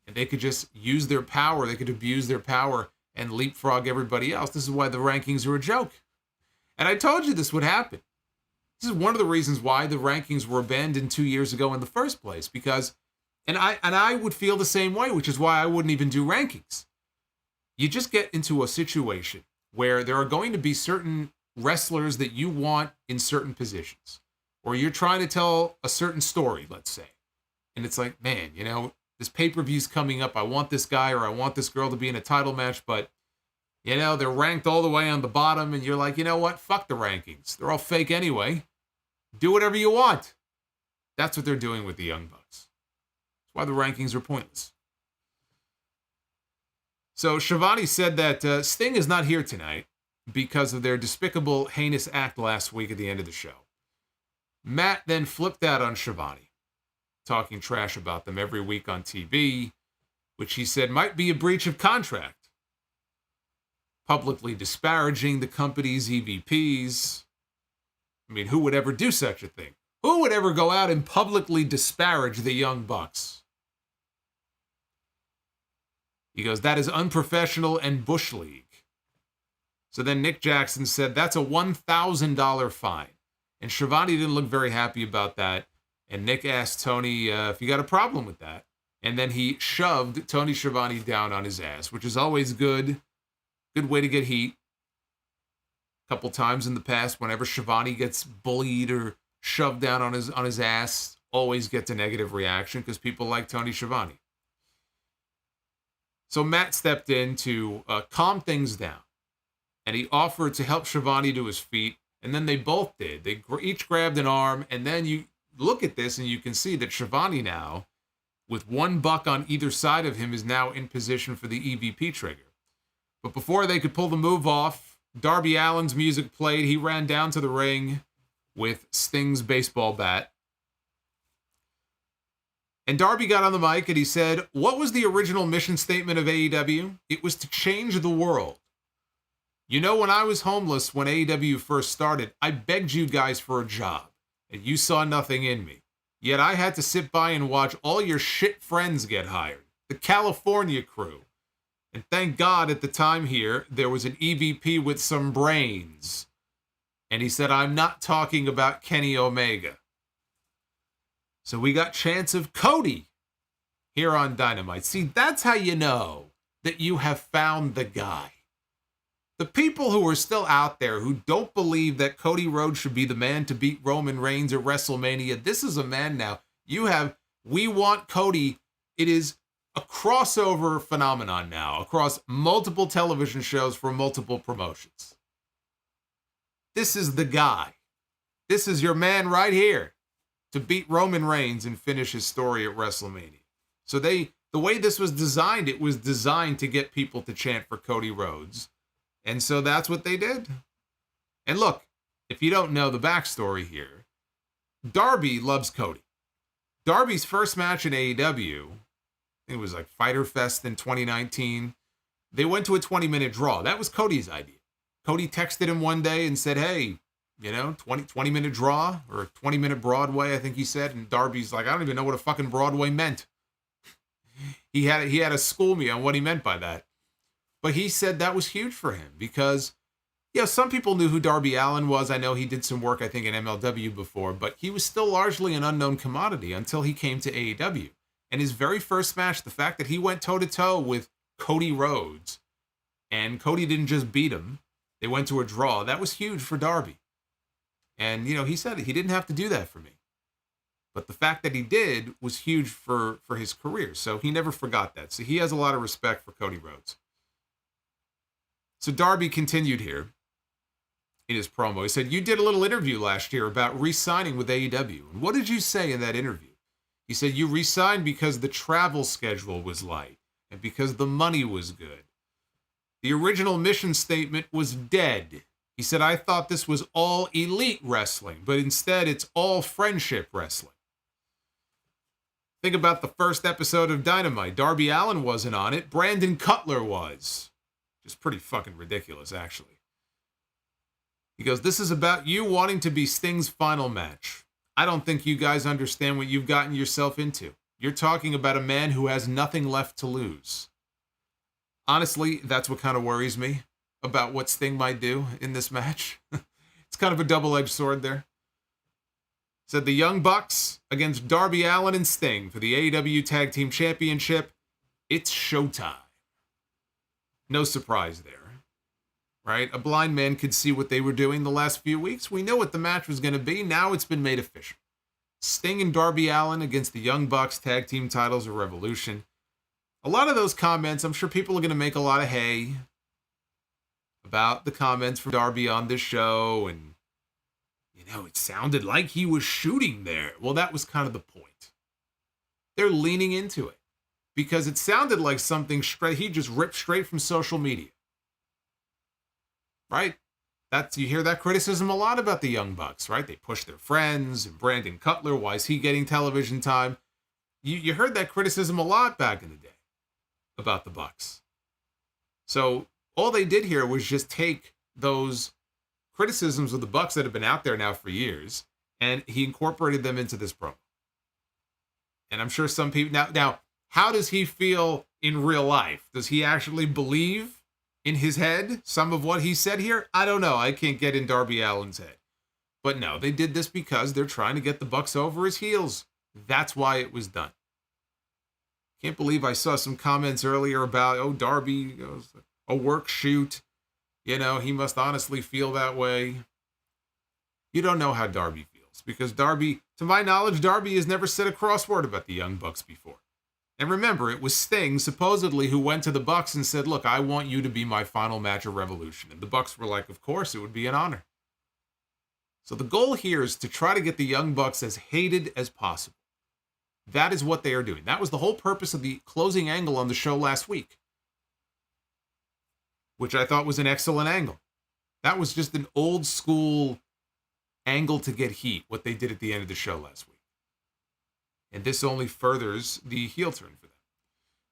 Speaker 1: And they could just use their power. They could abuse their power and leapfrog everybody else. This is why the rankings are a joke. And I told you this would happen. This is one of the reasons why the rankings were abandoned 2 years ago in the first place. Because, and I would feel the same way, which is why I wouldn't even do rankings. You just get into a situation where there are going to be certain wrestlers that you want in certain positions. Or you're trying to tell a certain story, let's say. And it's like, man, you know, this pay-per-view's coming up. I want this guy or I want this girl to be in a title match, but, you know, they're ranked all the way on the bottom, and you're like, you know what? Fuck the rankings. They're all fake anyway. Do whatever you want. That's what they're doing with the Young Bucks. That's why the rankings are pointless. So Shivani said that Sting is not here tonight because of their despicable, heinous act last week at the end of the show. Matt then flipped out on Shivani, talking trash about them every week on TV, which he said might be a breach of contract. Publicly disparaging the company's EVPs. I mean, who would ever do such a thing? Who would ever go out and publicly disparage the Young Bucks? He goes, that is unprofessional and Bush League. So then Nick Jackson said, that's a $1,000 fine. And Shivani didn't look very happy about that. And Nick asked Tony if he got a problem with that. And then he shoved Tony Schiavone down on his ass, which is always good. Good way to get heat. A couple times in the past, whenever Schiavone gets bullied or shoved down on his ass, always gets a negative reaction because people like Tony Schiavone. So Matt stepped in to calm things down. And he offered to help Schiavone to his feet. And then they both did. They each grabbed an arm. And then you look at this and you can see that Schiavone now, with $1 on either side of him, is now in position for the EVP trigger. But before they could pull the move off, Darby Allin's music played. He ran down to the ring with Sting's baseball bat. And Darby got on the mic and he said, what was the original mission statement of AEW? It was to change the world. You know, when I was homeless, when AEW first started, I begged you guys for a job, and you saw nothing in me. Yet I had to sit by and watch all your shit friends get hired, the California crew. And thank God at the time here, there was an EVP with some brains. And he said, I'm not talking about Kenny Omega. So we got chants of Cody here on Dynamite. See, that's how you know that you have found the guy. The people who are still out there who don't believe that Cody Rhodes should be the man to beat Roman Reigns at WrestleMania, this is a man now. We want Cody. It is a crossover phenomenon now across multiple television shows for multiple promotions. This is the guy. This is your man right here to beat Roman Reigns and finish his story at WrestleMania. So the way this was designed, it was designed to get people to chant for Cody Rhodes. And so that's what they did. And look, if you don't know the backstory here, Darby loves Cody. Darby's first match in AEW, it was like Fyter Fest in 2019. They went to a 20-minute draw. That was Cody's idea. Cody texted him one day and said, hey, 20-minute draw or 20-minute Broadway, I think he said. And Darby's like, I don't even know what a fucking Broadway meant. He had to school me on what he meant by that. But he said that was huge for him because, some people knew who Darby Allin was. I know he did some work, I think, in MLW before, but he was still largely an unknown commodity until he came to AEW. And his very first match, the fact that he went toe-to-toe with Cody Rhodes, and Cody didn't just beat him, they went to a draw, that was huge for Darby. And, he said he didn't have to do that for me. But the fact that he did was huge for his career, so he never forgot that. So he has a lot of respect for Cody Rhodes. So Darby continued here. in his promo. He said, you did a little interview last year about re-signing with AEW. And what did you say in that interview? He said, you re-signed because the travel schedule was light and because the money was good. The original mission statement was dead. He said, I thought this was all elite wrestling, but instead it's all friendship wrestling. Think about the first episode of Dynamite. Darby Allin wasn't on it. Brandon Cutler was. Just pretty fucking ridiculous, actually. He goes, this is about you wanting to be Sting's final match. I don't think you guys understand what you've gotten yourself into. You're talking about a man who has nothing left to lose. Honestly, that's what kind of worries me about what Sting might do in this match. It's kind of a double-edged sword there. Said the Young Bucks against Darby Allin and Sting for the AEW Tag Team Championship. It's showtime. No surprise there, right? A blind man could see what they were doing the last few weeks. We know what the match was going to be. Now it's been made official. Sting and Darby Allin against the Young Bucks Tag Team titles of Revolution. A lot of those comments, I'm sure people are going to make a lot of hay about the comments from Darby on this show. And, you know, it sounded like he was shooting there. Well, that was kind of the point. They're leaning into it because it sounded like something he just ripped straight from social media. Right? You hear that criticism a lot about the Young Bucks, right? They push their friends, and Brandon Cutler, why is he getting television time? You heard that criticism a lot back in the day about the Bucks. So all they did here was just take those criticisms of the Bucks that have been out there now for years, and he incorporated them into this promo. And I'm sure some people... Now, how does he feel in real life? Does he actually believe in his head some of what he said here? I don't know. I can't get in Darby Allin's head. But no, they did this because they're trying to get the Bucks over his heels. That's why it was done. Can't believe I saw some comments earlier about, Darby, a work shoot. You know, he must honestly feel that way. You don't know how Darby feels because Darby, to my knowledge, Darby has never said a cross word about the Young Bucks before. And remember, it was Sting, supposedly, who went to the Bucks and said, look, I want you to be my final match of Revolution. And the Bucks were like, of course, it would be an honor. So the goal here is to try to get the Young Bucks as hated as possible. That is what they are doing. That was the whole purpose of the closing angle on the show last week, which I thought was an excellent angle. That was just an old school angle to get heat, what they did at the end of the show last week. And this only furthers the heel turn for them.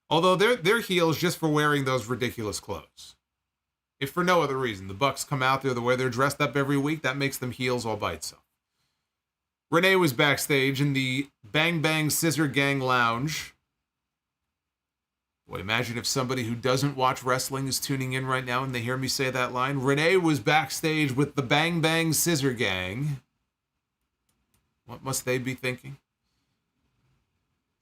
Speaker 1: Although they're heels just for wearing those ridiculous clothes. If for no other reason, the Bucks come out there the way they're dressed up every week, that makes them heels all by itself. Renee was backstage in the Bang Bang Scissor Gang Lounge. Boy, imagine if somebody who doesn't watch wrestling is tuning in right now and they hear me say that line. Renee was backstage with the Bang Bang Scissor Gang. What must they be thinking?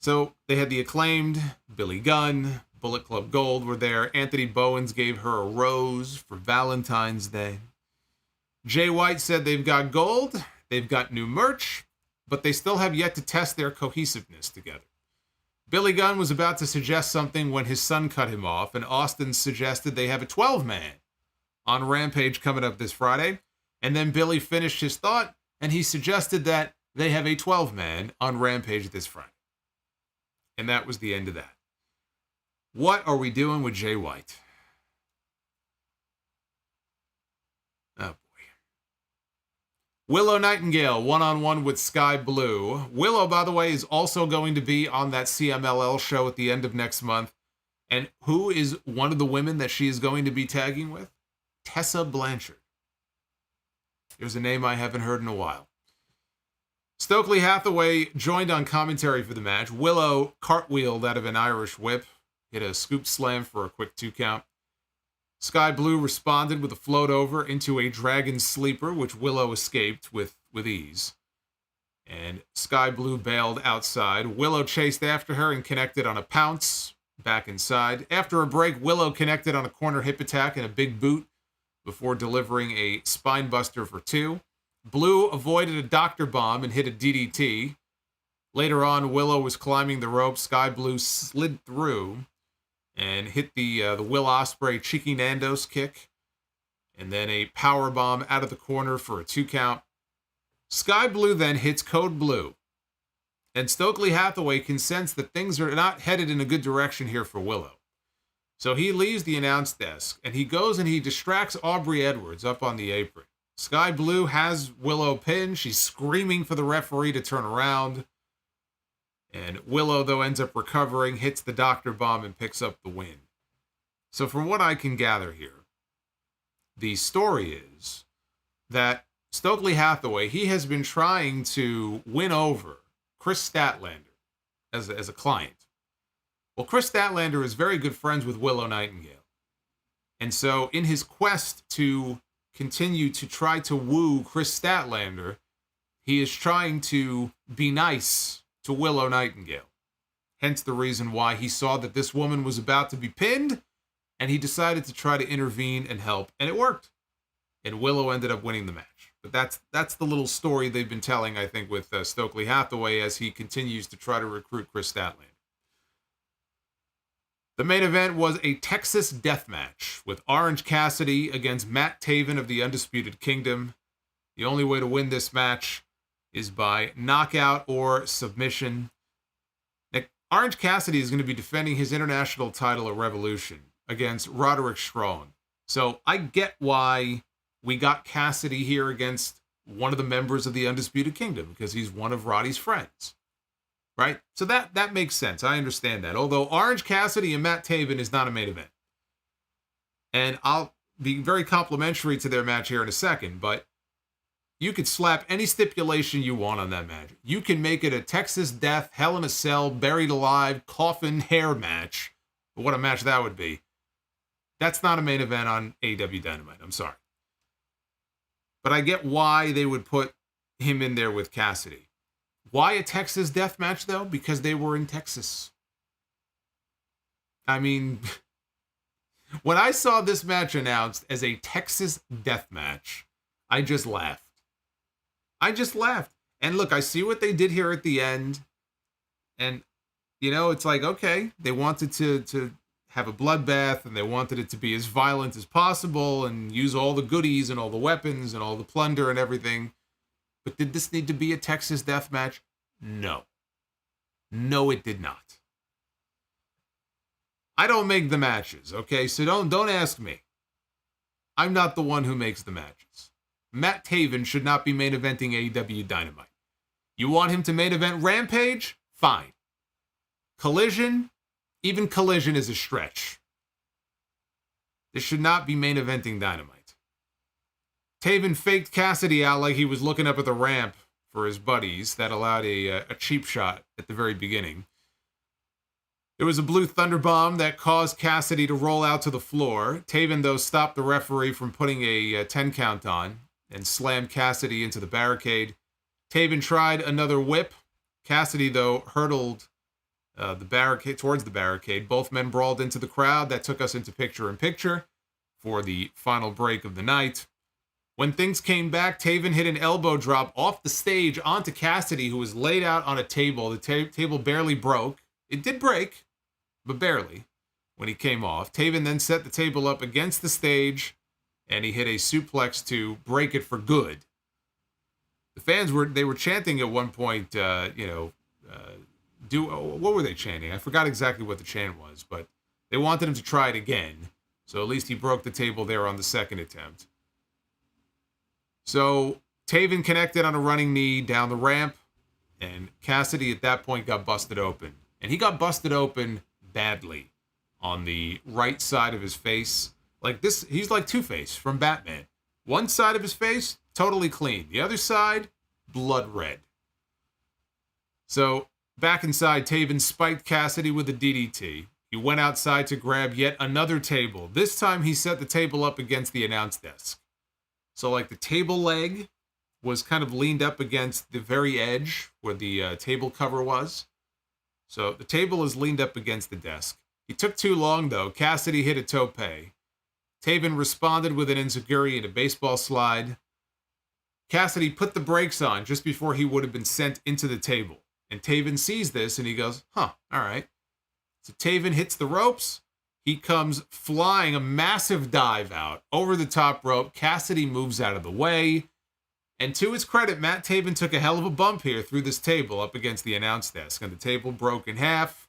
Speaker 1: So they had the Acclaimed, Billy Gunn, Bullet Club Gold were there. Anthony Bowens gave her a rose for Valentine's Day. Jay White said they've got gold, they've got new merch, but they still have yet to test their cohesiveness together. Billy Gunn was about to suggest something when his son cut him off, and Austin suggested they have a 12-man on Rampage coming up this Friday. And then Billy finished his thought, and he suggested that they have a 12-man on Rampage this Friday. And that was the end of that. What are we doing with Jay White? Oh, boy. Willow Nightingale, one-on-one with Skye Blue. Willow, by the way, is also going to be on that CMLL show at the end of next month. And who is one of the women that she is going to be tagging with? Tessa Blanchard. There's a name I haven't heard in a while. Stokely Hathaway joined on commentary for the match. Willow cartwheeled out of an Irish whip, hit a scoop slam for a quick 2 count. Skye Blue responded with a float over into a dragon sleeper, which Willow escaped with ease. And Skye Blue bailed outside. Willow chased after her and connected on a pounce back inside. After a break, Willow connected on a corner hip attack and a big boot before delivering a spine buster for 2. Blue avoided a doctor bomb and hit a DDT. Later on, Willow was climbing the rope. Skye Blue slid through and hit the Will Osprey Cheeky Nando's kick. and then a power bomb out of the corner for a 2 count. Skye Blue then hits Code Blue, and Stokely Hathaway can sense that things are not headed in a good direction here for Willow. So he leaves the announce desk, and he goes and he distracts Aubrey Edwards up on the apron. Skye Blue has Willow pinned. She's screaming for the referee to turn around. And Willow, though, ends up recovering, hits the Doctor Bomb, and picks up the win. So from what I can gather here, the story is that Stokely Hathaway, he has been trying to win over Chris Statlander as a client. Well, Chris Statlander is very good friends with Willow Nightingale. And so in his quest to continue to try to woo Chris Statlander, he is trying to be nice to Willow Nightingale. Hence the reason why he saw that this woman was about to be pinned, and he decided to try to intervene and help, and it worked. And Willow ended up winning the match. But that's the little story they've been telling, I think, with Stokely Hathaway as he continues to try to recruit Chris Statlander. The main event was a Texas death match with Orange Cassidy against Matt Taven of the Undisputed Kingdom. The only way to win this match is by knockout or submission. Now, Orange Cassidy is going to be defending his international title at Revolution against Roderick Strong. So I get why we got Cassidy here against one of the members of the Undisputed Kingdom, because he's one of Roddy's friends. Right? So that makes sense. I understand that. Although Orange Cassidy and Matt Taven is not a main event. And I'll be very complimentary to their match here in a second, but you could slap any stipulation you want on that match. You can make it a Texas Death, Hell in a Cell, Buried Alive, Coffin Hair match. What a match that would be. That's not a main event on AEW Dynamite. I'm sorry. But I get why they would put him in there with Cassidy. Why a Texas death match, though? Because they were in Texas. I mean, when I saw this match announced as a Texas death match, I just laughed. And look, I see what they did here at the end. And, you know, it's like, okay, they wanted to have a bloodbath, and they wanted it to be as violent as possible and use all the goodies and all the weapons and all the plunder and everything. But did this need to be a Texas death match? No. No, it did not. I don't make the matches, okay? So don't ask me. I'm not the one who makes the matches. Matt Taven should not be main eventing AEW Dynamite. You want him to main event Rampage? Fine. Collision? Even Collision is a stretch. This should not be main eventing Dynamite. Taven faked Cassidy out like he was looking up at the ramp for his buddies. That allowed a cheap shot at the very beginning. There was a blue thunder bomb that caused Cassidy to roll out to the floor. Taven, though, stopped the referee from putting a 10 count on and slammed Cassidy into the barricade. Taven tried another whip. Cassidy, though, hurtled the barricade towards the barricade. Both men brawled into the crowd. That took us into picture-in-picture for the final break of the night. When things came back, Taven hit an elbow drop off the stage onto Cassidy, who was laid out on a table. The table barely broke. It did break, but barely, when he came off. Taven then set the table up against the stage, and he hit a suplex to break it for good. The fans were chanting at one point, what were they chanting? I forgot exactly what the chant was, but they wanted him to try it again. So at least he broke the table there on the second attempt. So Taven connected on a running knee down the ramp, and Cassidy at that point got busted open. And he got busted open badly on the right side of his face. Like this, he's like Two-Face from Batman. One side of his face, totally clean. The other side, blood red. So back inside, Taven spiked Cassidy with a DDT. He went outside to grab yet another table. This time he set the table up against the announce desk. So like the table leg was kind of leaned up against the very edge where the table cover was. So the table is leaned up against the desk. He took too long, though. Cassidy hit a tope. Taven responded with an enziguri and a baseball slide. Cassidy put the brakes on just before he would have been sent into the table. And Taven sees this and he goes, all right. So Taven hits the ropes. He comes flying, a massive dive out over the top rope. Cassidy moves out of the way. And to his credit, Matt Taven took a hell of a bump here through this table up against the announce desk. And the table broke in half.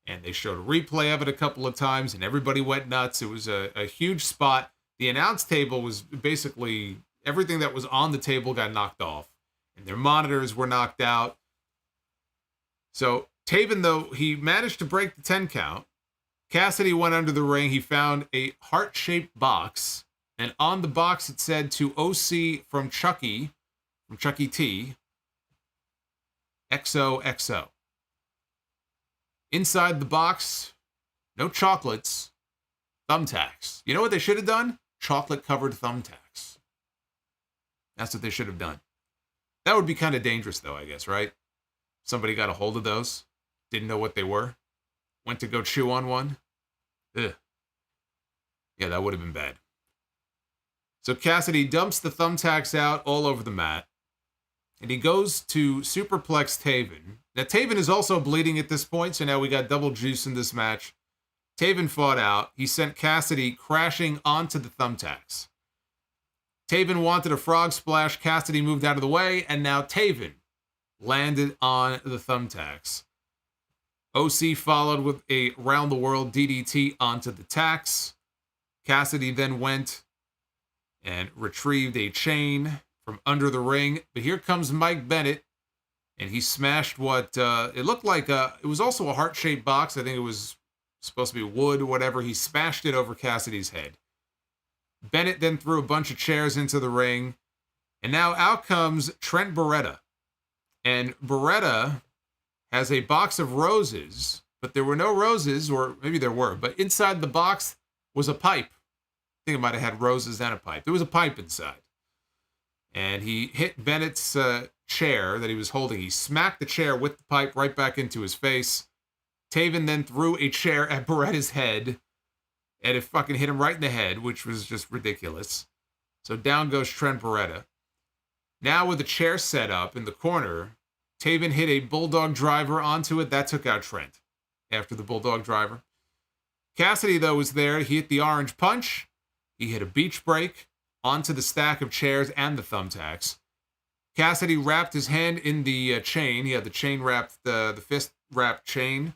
Speaker 1: And they showed a replay of it a couple of times. And everybody went nuts. It was a huge spot. The announce table was basically everything that was on the table got knocked off. And their monitors were knocked out. So Taven, though, he managed to break the 10 count. Cassidy went under the ring. He found a heart-shaped box. And on the box, it said to OC from Chucky T, XOXO. Inside the box, no chocolates, thumbtacks. You know what they should have done? Chocolate-covered thumbtacks. That's what they should have done. That would be kind of dangerous, though, I guess, right? Somebody got a hold of those, didn't know what they were, went to go chew on one. Ugh. Yeah, that would have been bad. So Cassidy dumps the thumbtacks out all over the mat, and he goes to superplex Taven. Now, Taven is also bleeding at this point, so now we got double juice in this match. Taven fought out. He sent Cassidy crashing onto the thumbtacks. Taven wanted a frog splash. Cassidy moved out of the way, and now Taven landed on the thumbtacks. OC followed with a round-the-world DDT onto the tacks. Cassidy then went and retrieved a chain from under the ring. But here comes Mike Bennett, and he smashed what it looked like. It was also a heart-shaped box. I think it was supposed to be wood or whatever. He smashed it over Cassidy's head. Bennett then threw a bunch of chairs into the ring. And now out comes Trent Beretta. And Beretta has a box of roses, but there were no roses, or maybe there were, but inside the box was a pipe. I think it might have had roses and a pipe. There was a pipe inside. And he hit Bennett's chair that he was holding. He smacked the chair with the pipe right back into his face. Taven then threw a chair at Beretta's head, and it fucking hit him right in the head, which was just ridiculous. So down goes Trent Beretta. Now with the chair set up in the corner, Taven hit a bulldog driver onto it. That took out Trent after the bulldog driver. Cassidy, though, was there. He hit the orange punch. He hit a beach break onto the stack of chairs and the thumbtacks. Cassidy wrapped his hand in the chain. He had the chain wrapped, the fist wrapped chain.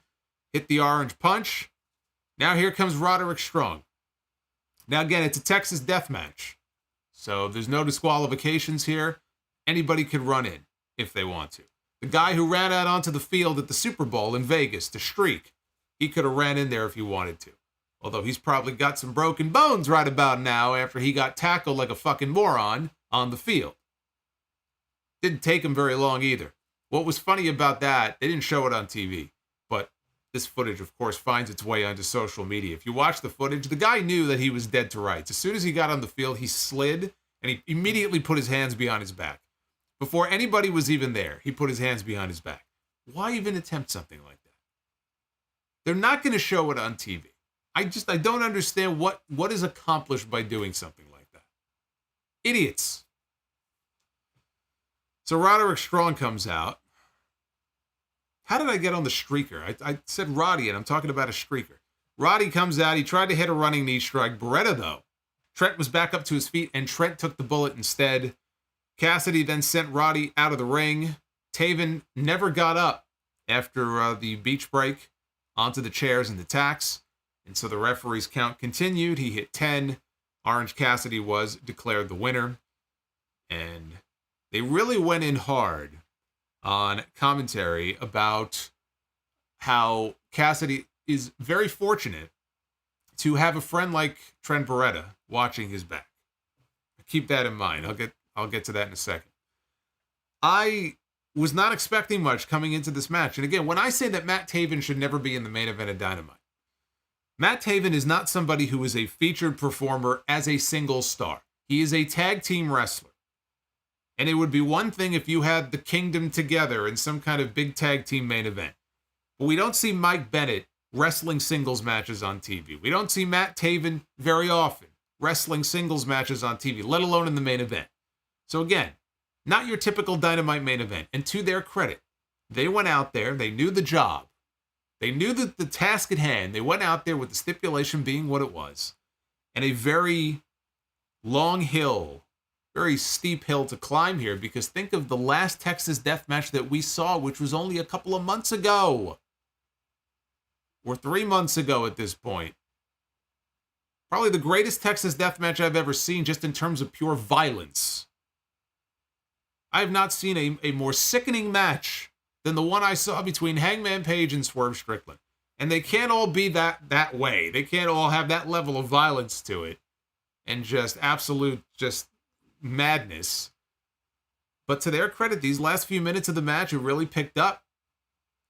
Speaker 1: Hit the orange punch. Now here comes Roderick Strong. Now again, it's a Texas death match. So there's no disqualifications here. Anybody could run in if they want to. The guy who ran out onto the field at the Super Bowl in Vegas to streak, he could have ran in there if he wanted to. Although he's probably got some broken bones right about now after he got tackled like a fucking moron on the field. Didn't take him very long either. What was funny about that, they didn't show it on TV, but this footage, of course, finds its way onto social media. If you watch the footage, the guy knew that he was dead to rights. As soon as he got on the field, he slid, and he immediately put his hands behind his back. Before anybody was even there, he put his hands behind his back. Why even attempt something like that? They're not going to show it on TV. I don't understand what is accomplished by doing something like that. Idiots. So Roderick Strong comes out. How did I get on the streaker? I said Roddy, and I'm talking about a streaker. Roddy comes out. He tried to hit a running knee strike. Beretta, though. Trent was back up to his feet, and Trent took the bullet instead. Cassidy then sent Roddy out of the ring. Taven never got up after the beach break onto the chairs and the tacks. And so the referee's count continued. He hit 10. Orange Cassidy was declared the winner. And they really went in hard on commentary about how Cassidy is very fortunate to have a friend like Trent Beretta watching his back. Keep that in mind. I'll get to that in a second. I was not expecting much coming into this match. And again, when I say that Matt Taven should never be in the main event of Dynamite, Matt Taven is not somebody who is a featured performer as a single star. He is a tag team wrestler. And it would be one thing if you had the Kingdom together in some kind of big tag team main event. But we don't see Mike Bennett wrestling singles matches on TV. We don't see Matt Taven very often wrestling singles matches on TV, let alone in the main event. So again, not your typical Dynamite main event. And to their credit, they went out there, they knew the job. They knew that the task at hand, they went out there with the stipulation being what it was, and a very long hill, very steep hill to climb here, because think of the last Texas death match that we saw, which was only a couple of months ago. Or 3 months ago at this point. Probably the greatest Texas death match I've ever seen, just in terms of pure violence. I have not seen a more sickening match than the one I saw between Hangman Page and Swerve Strickland. And they can't all be that way. They can't all have that level of violence to it. And just absolute madness. But to their credit, these last few minutes of the match, it really picked up.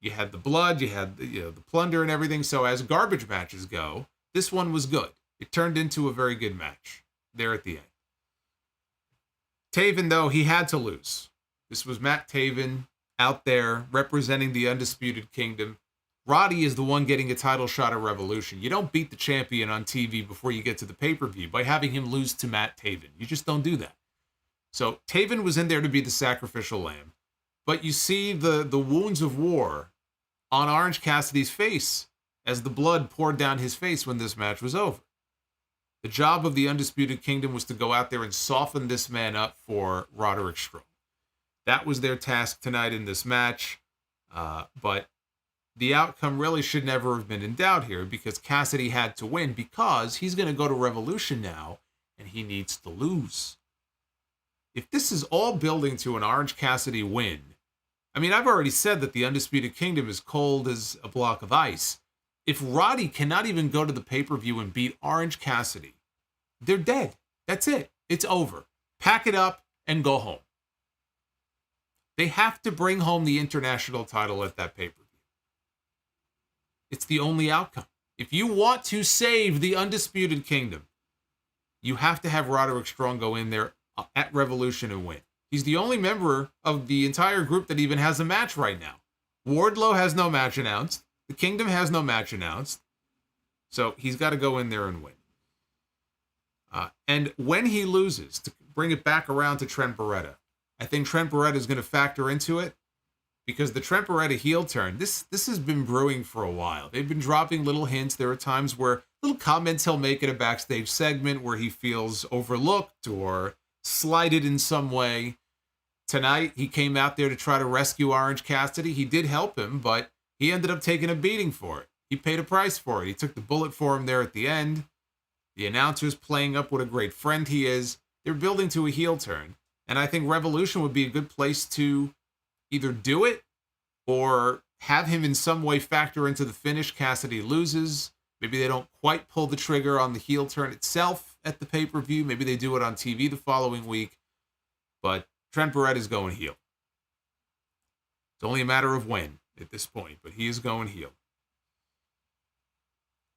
Speaker 1: You had the blood, you had the plunder and everything. So as garbage matches go, this one was good. It turned into a very good match there at the end. Taven, though, he had to lose. This was Matt Taven out there representing the Undisputed Kingdom. Roddy is the one getting a title shot at Revolution. You don't beat the champion on TV before you get to the pay-per-view by having him lose to Matt Taven. You just don't do that. So Taven was in there to be the sacrificial lamb. But you see the wounds of war on Orange Cassidy's face as the blood poured down his face when this match was over. The job of the Undisputed Kingdom was to go out there and soften this man up for Roderick Strong. That was their task tonight in this match. But the outcome really should never have been in doubt here, because Cassidy had to win, because he's going to go to Revolution now and he needs to lose. If this is all building to an Orange Cassidy win, I mean, I've already said that the Undisputed Kingdom is cold as a block of ice. If Roddy cannot even go to the pay-per-view and beat Orange Cassidy, they're dead. That's it. It's over. Pack it up and go home. They have to bring home the international title at that pay-per-view. It's the only outcome. If you want to save the Undisputed Kingdom, you have to have Roderick Strong go in there at Revolution and win. He's the only member of the entire group that even has a match right now. Wardlow has no match announced. The Kingdom has no match announced. So he's got to go in there and win. And when he loses, to bring it back around to Trent Beretta, I think Trent Beretta is going to factor into it, because the Trent Beretta heel turn, this has been brewing for a while. They've been dropping little hints. There are times where little comments he'll make in a backstage segment where he feels overlooked or slighted in some way. Tonight, he came out there to try to rescue Orange Cassidy. He did help him, but he ended up taking a beating for it. He paid a price for it. He took the bullet for him there at the end. The announcer's playing up what a great friend he is. They're building to a heel turn. And I think Revolution would be a good place to either do it or have him in some way factor into the finish. Cassidy loses. Maybe they don't quite pull the trigger on the heel turn itself at the pay-per-view. Maybe they do it on TV the following week. But Trent Beretta is going heel. It's only a matter of when at this point, but he is going heel.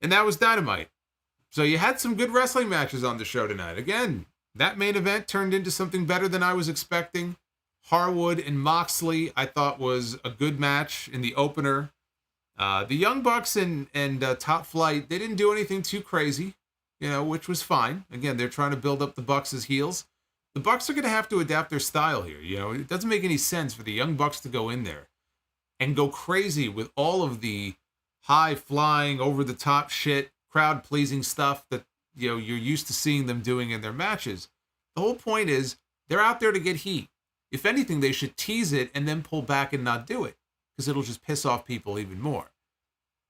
Speaker 1: And that was Dynamite. So you had some good wrestling matches on the show tonight. Again, that main event turned into something better than I was expecting. Harwood and Moxley, I thought, was a good match in the opener. The Young Bucks and Top Flight, they didn't do anything too crazy, which was fine. Again, they're trying to build up the Bucks as heels. The Bucks are going to have to adapt their style here. It doesn't make any sense for the Young Bucks to go in there and go crazy with all of the high-flying, over-the-top shit, crowd-pleasing stuff that you're used to seeing them doing in their matches. The whole point is they're out there to get heat. If anything, they should tease it and then pull back and not do it, because it'll just piss off people even more.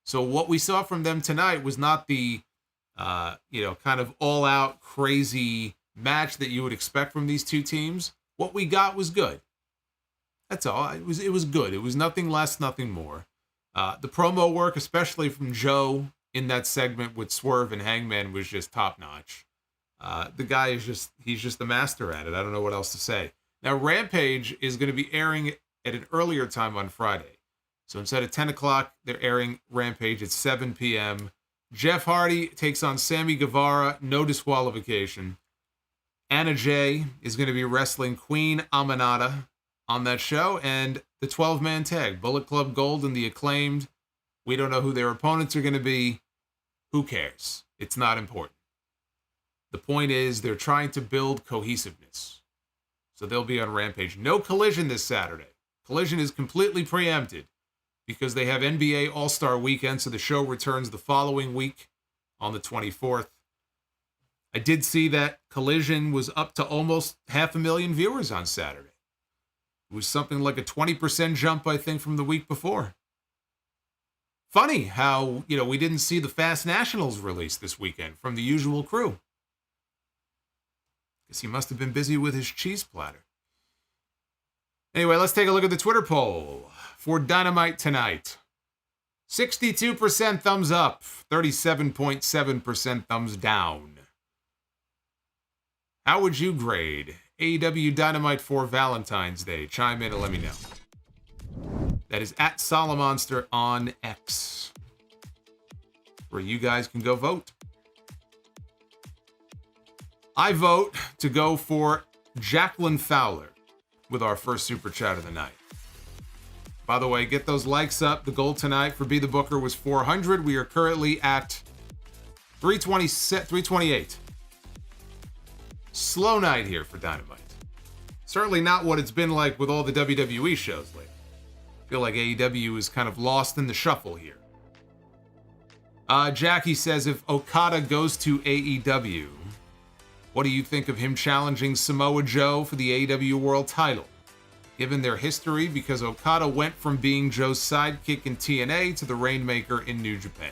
Speaker 1: So what we saw from them tonight was not the, kind of all-out crazy match that you would expect from these two teams. What we got was good. That's all. It was good. It was nothing less, nothing more. The promo work, especially from Joe in that segment with Swerve and Hangman, was just top-notch. The guy he's just the master at it. I don't know what else to say. Now, Rampage is going to be airing at an earlier time on Friday. So instead of 10 o'clock, they're airing Rampage at 7 p.m. Jeff Hardy takes on Sammy Guevara, no disqualification. Anna Jay is going to be wrestling Queen Aminata on that show, and the 12-man tag, Bullet Club Gold and the Acclaimed. We don't know who their opponents are going to be. Who cares? It's not important. The point is they're trying to build cohesiveness. So they'll be on Rampage. No Collision this Saturday. Collision is completely preempted. because they have NBA All-Star Weekend, so the show returns the following week on the 24th. I did see that Collision was up to almost 500,000 viewers on Saturday. It was something like a 20% jump, I think, from the week before. Funny how, we didn't see the Fast Nationals release this weekend from the usual crew. Guess he must have been busy with his cheese platter. Anyway, let's take a look at the Twitter poll for Dynamite tonight. 62% thumbs up, 37.7% thumbs down. How would you grade AEW Dynamite for Valentine's Day? Chime in and let me know. That is at Solomonster on X, where you guys can go vote. I vote to go for Jacqueline Fowler with our first Super Chat of the night. By the way, get those likes up. The goal tonight for Be the Booker was 400. We are currently at 328. Slow night here for Dynamite. Certainly not what it's been like with all the WWE shows lately. I feel like AEW is kind of lost in the shuffle here. Jackie says, if Okada goes to AEW, what do you think of him challenging Samoa Joe for the AEW World title? Given their history, because Okada went from being Joe's sidekick in TNA to the Rainmaker in New Japan.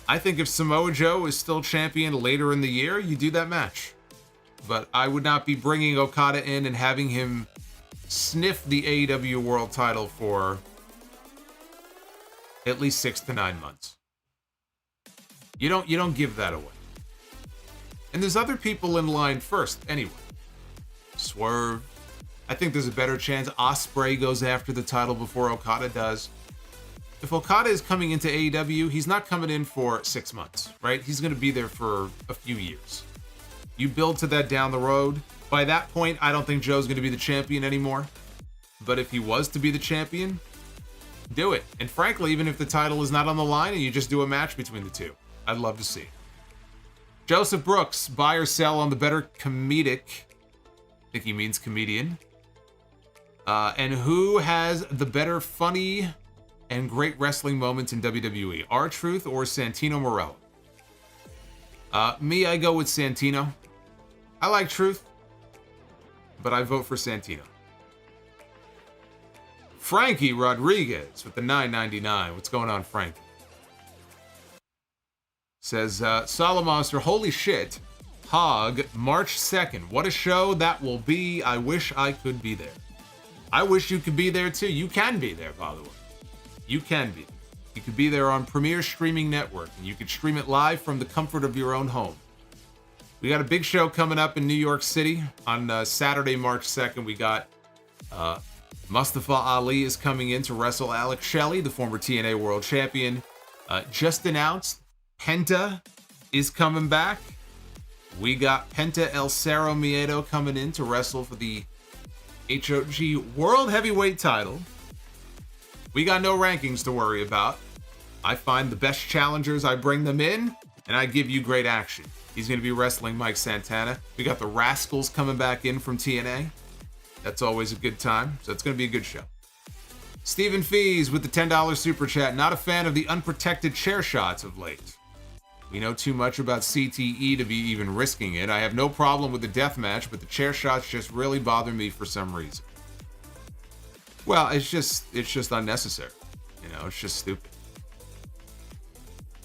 Speaker 1: I think if Samoa Joe is still champion later in the year, you do that match. But I would not be bringing Okada in and having him sniff the AEW World title for at least 6 to 9 months. You don't give that away. And there's other people in line first anyway. Swerve. I think there's a better chance Osprey goes after the title before Okada does. If Okada is coming into AEW, he's not coming in for 6 months, right? He's going to be there for a few years. You build to that down the road. By that point, I don't think Joe's going to be the champion anymore. But if he was to be the champion, do it. And frankly, even if the title is not on the line and you just do a match between the two, I'd love to see it. Joseph Brooks, buy or sell on the better comedic, I think he means comedian. And who has the better funny and great wrestling moments in WWE, R-Truth or Santino Marella? Me, I go with Santino. I like Truth, but I vote for Santino. Frankie Rodriguez with the $9.99. What's going on, Frank? Says, Solomonster, holy shit. Hog, March 2nd. What a show that will be. I wish I could be there. I wish you could be there too. You can be there, by the way. You can be. You could be there on Premier Streaming Network, and you could stream it live from the comfort of your own home. We got a big show coming up in New York City on Saturday, March 2nd. We got Mustafa Ali is coming in to wrestle Alex Shelley, the former TNA World Champion. Just announced, Penta is coming back. We got Penta El Cerro Miedo coming in to wrestle for the HOG World Heavyweight title. We got no rankings to worry about. I find the best challengers, I bring them in, and I give you great action. He's going to be wrestling Mike Santana. We got the Rascals coming back in from TNA. That's always a good time, so it's going to be a good show. Stephen Fees with the $10 super chat. Not a fan of the unprotected chair shots of late. We know too much about CTE to be even risking it. I have no problem with the death match, but the chair shots just really bother me for some reason. Well, it's just unnecessary. It's just stupid.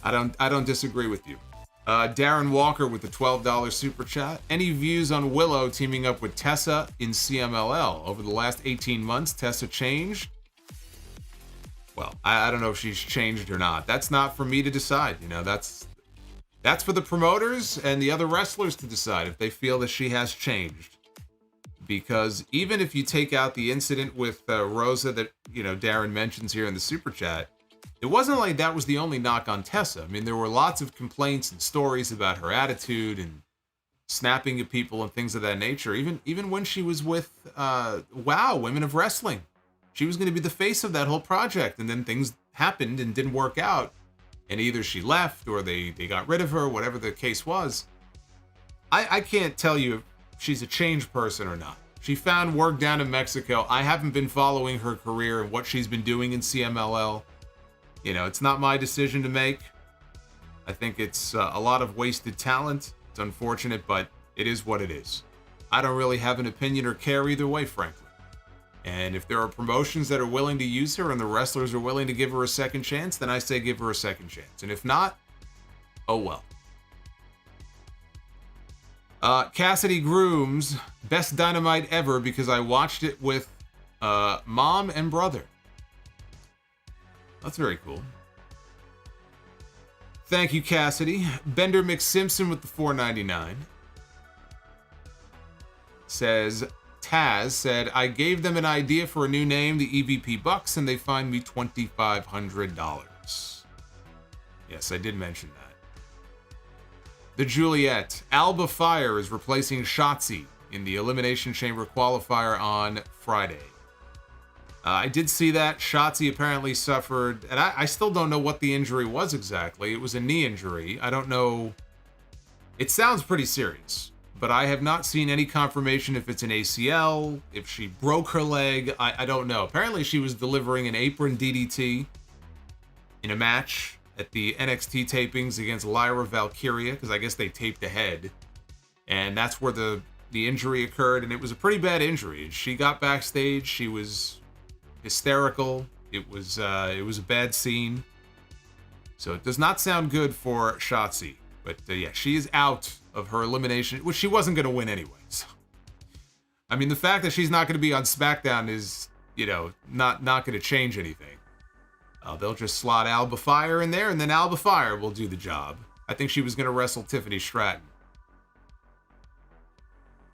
Speaker 1: I don't disagree with you. Darren Walker with the $12 super chat. Any views on Willow teaming up with Tessa in CMLL? Over the last 18 months, Tessa changed? Well, I don't know if she's changed or not. That's not for me to decide. That's for the promoters and the other wrestlers to decide if they feel that she has changed. Because even if you take out the incident with Rosa that, Darren mentions here in the super chat, it wasn't like that was the only knock on Tessa. I mean, there were lots of complaints and stories about her attitude and snapping at people and things of that nature. Even when she was with WOW, Women of Wrestling, she was going to be the face of that whole project, and then things happened and didn't work out, and either she left or they got rid of her, whatever the case was. I can't tell you if she's a changed person or not. She found work down in Mexico. I haven't been following her career and what she's been doing in CMLL. You know, it's not my decision to make. I think it's a lot of wasted talent. It's unfortunate, but it is what it is. I don't really have an opinion or care either way, frankly. And if there are promotions that are willing to use her and the wrestlers are willing to give her a second chance, then I say give her a second chance. And if not, oh well. Cassidy grooms, best Dynamite ever because I watched it with mom and brother. That's very cool. Thank you, Cassidy. Bender McSimpson with the $4.99 says, Taz said, I gave them an idea for a new name, the EVP Bucks, and they fined me $2,500. Yes, I did mention that. The Juliet. Alba Fire is replacing Shotzi in the Elimination Chamber qualifier on Friday. I did see that. Shotzi apparently suffered, and I still don't know what the injury was exactly. It was a knee injury. I don't know. It sounds pretty serious, but I have not seen any confirmation if it's an ACL, if she broke her leg. I don't know. Apparently she was delivering an apron DDT in a match at the NXT tapings against Lyra Valkyria, because I guess they taped ahead. And that's where the injury occurred, and it was a pretty bad injury. She got backstage. She was hysterical. It was a bad scene. So it does not sound good for Shotzi. But yeah, she is out of her elimination, which she wasn't going to win anyway. So, I mean, the fact that she's not going to be on SmackDown is, you know, not going to change anything. They'll just slot Alba Fire in there, and then Alba Fire will do the job. I think she was going to wrestle Tiffany Stratton.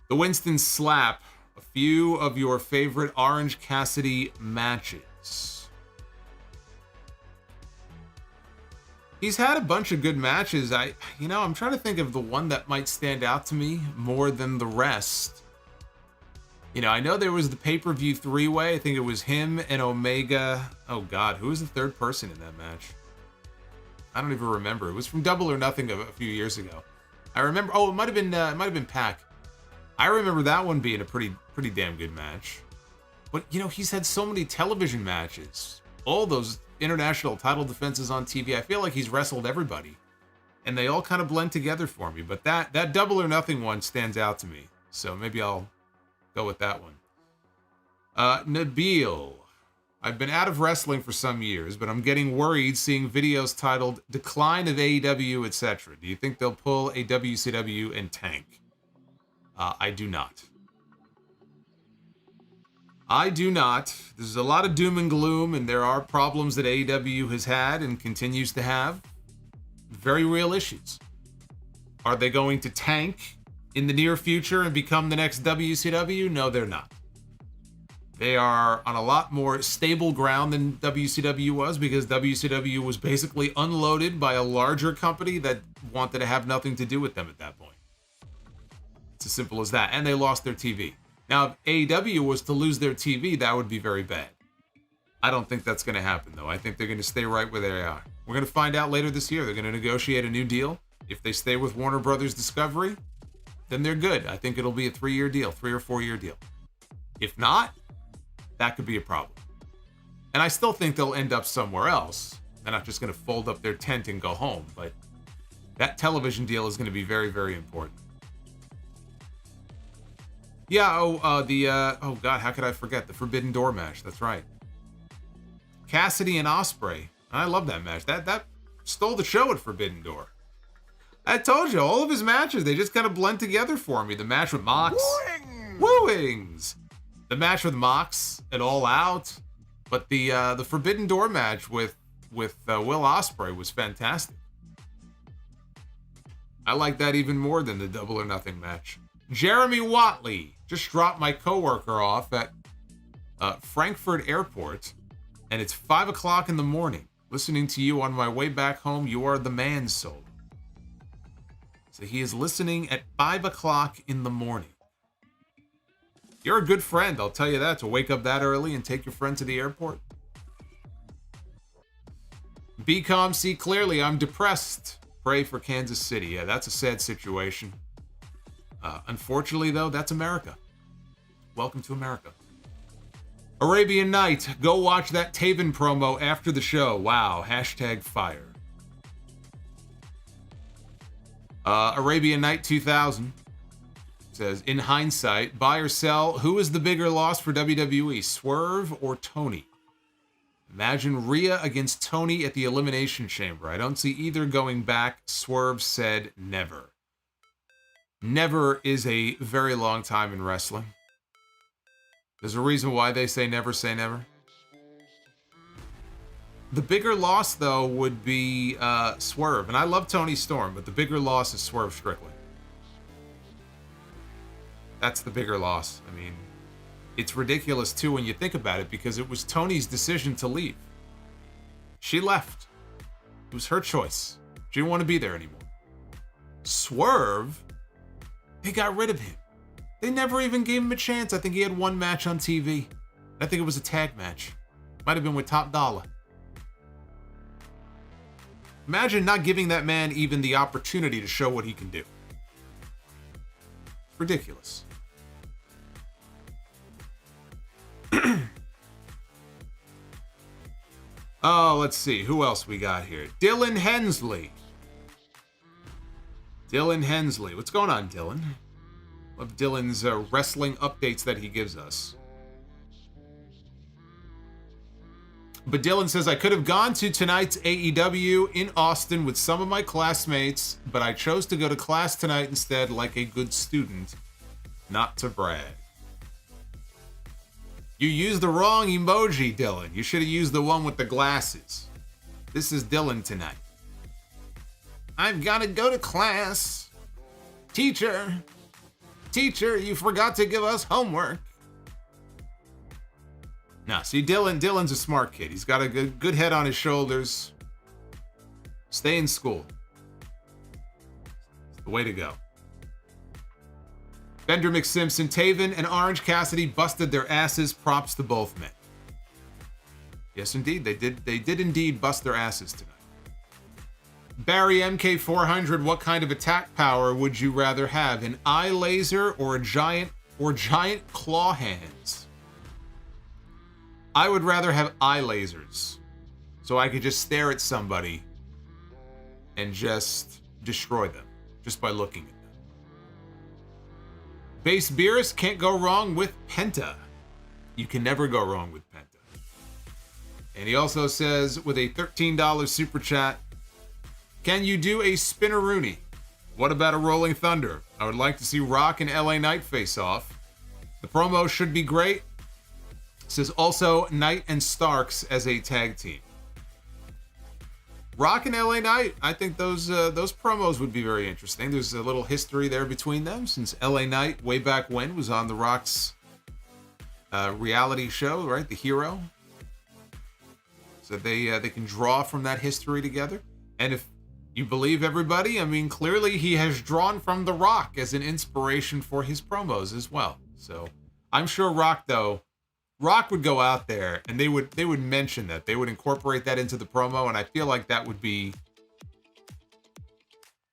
Speaker 1: The Winston Slap. A few of your favorite Orange Cassidy matches. He's had a bunch of good matches. I'm trying to think of the one that might stand out to me more than the rest. You know, I know there was the pay-per-view three-way. I think it was him and Omega. Oh God, who was the third person in that match? I don't even remember. It was from Double or Nothing a few years ago. I remember. Oh, it might have been Pac. I remember that one being a pretty damn good match. But, you know, he's had so many television matches. All those international title defenses on TV. I feel like he's wrestled everybody. And they all kind of blend together for me. But that Double or Nothing one stands out to me. So maybe I'll go with that one. Nabil. I've been out of wrestling for some years, but I'm getting worried seeing videos titled Decline of AEW, etc. Do you think they'll pull a WCW and tank? I do not. There's a lot of doom and gloom, and there are problems that AEW has had and continues to have. Very real issues. Are they going to tank in the near future and become the next WCW? No, they're not. They are on a lot more stable ground than WCW was, because WCW was basically unloaded by a larger company that wanted to have nothing to do with them at that point. It's as simple as that. And they lost their TV. Now, if AEW was to lose their TV, that would be very bad. I don't think that's going to happen, though. I think they're going to stay right where they are. We're going to find out later this year. They're going to negotiate a new deal. If they stay with Warner Brothers Discovery, then they're good. I think it'll be a 3-year deal, 3 or 4 year deal. If not, that could be a problem. And I still think they'll end up somewhere else. They're not just going to fold up their tent and go home, but that television deal is going to be very, very important. Yeah, oh God, how could I forget? The Forbidden Door match, that's right. Cassidy and Osprey. I love that match. That stole the show at Forbidden Door. I told you, all of his matches, they just kind of blend together for me. The match with Mox. Wooings! The match with Mox at All Out. But the Forbidden Door match with Will Ospreay was fantastic. I like that even more than the Double or Nothing match. Jeremy Watley just dropped my coworker off at Frankfurt Airport, and it's 5 o'clock in the morning. Listening to you on my way back home, you are the man, soul. So he is listening at 5 o'clock in the morning. You're a good friend, I'll tell you that, to wake up that early and take your friend to the airport. BCOM, see clearly, I'm depressed. Pray for Kansas City. Yeah, that's a sad situation. Unfortunately, though, that's America. Welcome to America. Arabian Night, go watch that Taven promo after the show. Wow, hashtag fire. Arabian Night 2000 says, in hindsight, buy or sell, who is the bigger loss for WWE, Swerve or Toni? Imagine Rhea against Toni at the Elimination Chamber. I don't see either going back. Swerve said never. Never is a very long time in wrestling. There's a reason why they say never say never. The bigger loss, though, would be Swerve. And I love Toni Storm, but the bigger loss is Swerve Strickland. That's the bigger loss. I mean, it's ridiculous, too, when you think about it, because it was Toni's decision to leave. She left. It was her choice. She didn't want to be there anymore. Swerve, they got rid of him. They never even gave him a chance. I think he had one match on TV. I think it was a tag match. Might have been with Top Dollar. Imagine not giving that man even the opportunity to show what he can do. It's ridiculous. Oh, let's see. Who else we got here? Dylan Hensley. Dylan Hensley. What's going on, Dylan? Love Dylan's wrestling updates that he gives us. But Dylan says, I could have gone to tonight's AEW in Austin with some of my classmates, but I chose to go to class tonight instead like a good student, not to brag. You used the wrong emoji, Dylan. You should have used the one with the glasses. This is Dylan tonight. I've got to go to class. Teacher, you forgot to give us homework. Now, see, Dylan's a smart kid. He's got a good head on his shoulders. Stay in school. It's the way to go. Bender McSimpson, Taven, and Orange Cassidy busted their asses. Props to both men. Yes, indeed. They did indeed bust their asses tonight. Barry MK400, what kind of attack power would you rather have? An eye laser or giant claw hands? I would rather have eye lasers, so I could just stare at somebody and just destroy them, just by looking at them. Base Beerus, can't go wrong with Penta. You can never go wrong with Penta. And he also says, with a $13 super chat, can you do a Spinneroonie? What about a Rolling Thunder? I would like to see Rock and LA Knight face off. The promo should be great. Says also Knight and Starks as a tag team. Rock and LA Knight, I think those promos would be very interesting. There's a little history there between them, since LA Knight way back when was on The Rock's reality show, right? The Hero. So they can draw from that history together. And if you believe everybody, I mean, clearly he has drawn from The Rock as an inspiration for his promos as well. So I'm sure Rock would go out there and they would mention that. They would incorporate that into the promo, and I feel like that would be,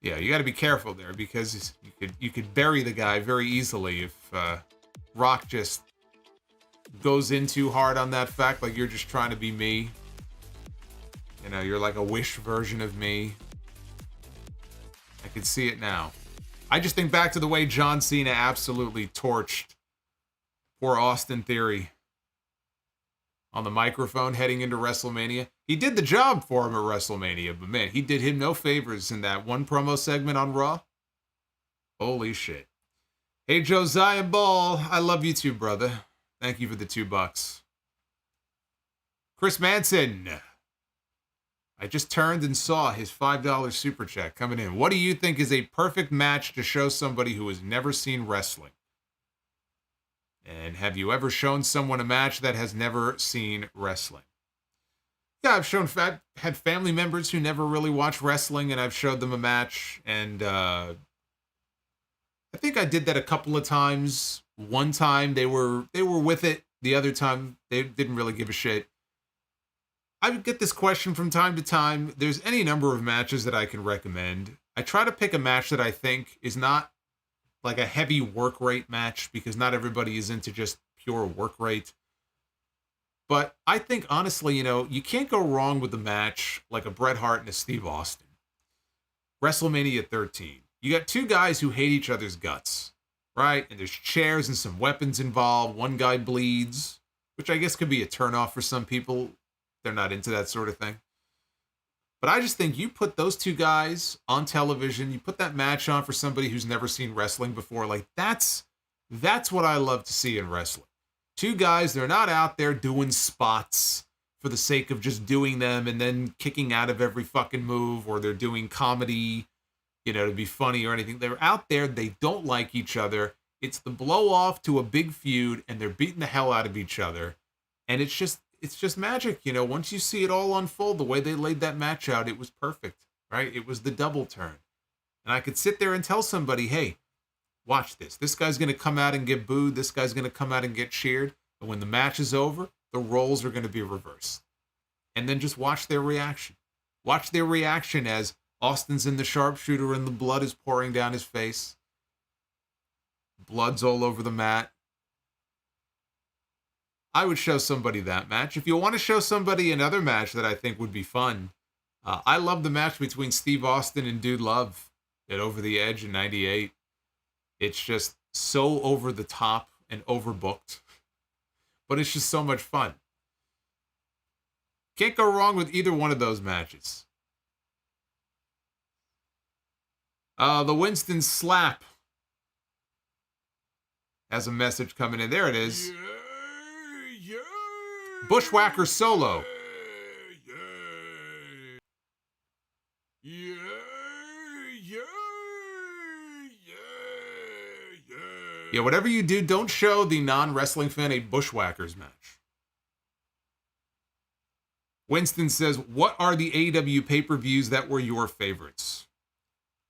Speaker 1: yeah, you got to be careful there, because you could bury the guy very easily if Rock just goes in too hard on that fact, like you're just trying to be me. You know, you're like a Wish version of me. I can see it now. I just think back to the way John Cena absolutely torched poor Austin Theory on the microphone heading into WrestleMania. He did the job for him at WrestleMania, but man, he did him no favors in that one promo segment on Raw. Holy shit. Hey, Josiah Ball, I love you too, brother. Thank you for the $2. Chris Manson, I just turned and saw his $5 super chat coming in. What do you think is a perfect match to show somebody who has never seen wrestling? And have you ever shown someone a match that has never seen wrestling? Yeah, I've had family members who never really watch wrestling, and I've showed them a match, and I think I did that a couple of times. One time they were with it. The other time they didn't really give a shit. I would get this question from time to time. There's any number of matches that I can recommend. I try to pick a match that I think is not like a heavy work rate match because not everybody is into just pure work rate. But I think, honestly, you can't go wrong with a match like a Bret Hart and a Steve Austin. WrestleMania 13. You got two guys who hate each other's guts, right? And there's chairs and some weapons involved. One guy bleeds, which I guess could be a turnoff for some people. They're not into that sort of thing. But I just think you put those two guys on television, you put that match on for somebody who's never seen wrestling before, like that's what I love to see in wrestling. Two guys, they're not out there doing spots for the sake of just doing them and then kicking out of every fucking move, or they're doing comedy, to be funny or anything. They're out there, they don't like each other. It's the blow off to a big feud, and they're beating the hell out of each other. And it's just magic, once you see it all unfold, the way they laid that match out, it was perfect, right? It was the double turn. And I could sit there and tell somebody, hey, watch this. This guy's going to come out and get booed. This guy's going to come out and get cheered. And when the match is over, the roles are going to be reversed. And then just watch their reaction. Watch their reaction as Austin's in the sharpshooter and the blood is pouring down his face. Blood's all over the mat. I would show somebody that match. If you want to show somebody another match that I think would be fun, I love the match between Steve Austin and Dude Love at Over the Edge in 98. It's just so over the top and overbooked, but it's just so much fun. Can't go wrong with either one of those matches. The Winston Slap has a message coming in. There it is. Bushwhacker Solo. Yeah, whatever you do, don't show the non-wrestling fan a Bushwhackers match. Winston says, what are the AEW pay-per-views that were your favorites?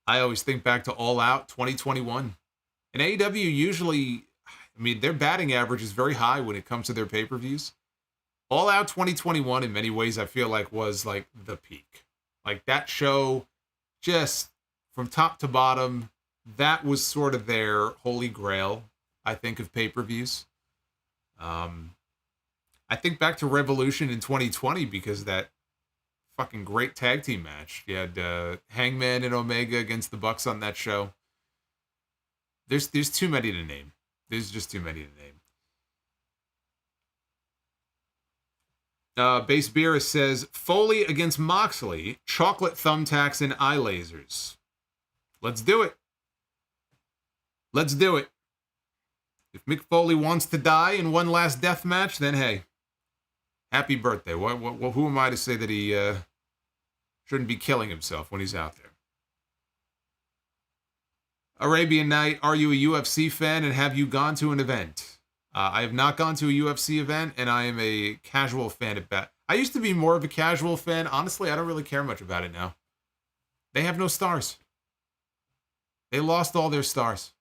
Speaker 1: I always think back to All Out 2021. And AEW usually, their batting average is very high when it comes to their pay-per-views. All Out 2021, in many ways, I feel like was like the peak. Like that show, just from top to bottom, that was sort of their holy grail, I think, of pay-per-views. I think back to Revolution in 2020 because that fucking great tag team match. You had Hangman and Omega against the Bucks on that show. There's too many to name. There's just too many to name. Base Beerus says, Foley against Moxley, chocolate thumbtacks and eye lasers. Let's do it. Let's do it. If Mick Foley wants to die in one last death match, then hey, happy birthday. Who am I to say that he shouldn't be killing himself when he's out there? Arabian Night, are you a UFC fan and have you gone to an event? I have not gone to a UFC event, and I am a casual fan at best. I used to be more of a casual fan. Honestly, I don't really care much about it now. They have no stars. They lost all their stars.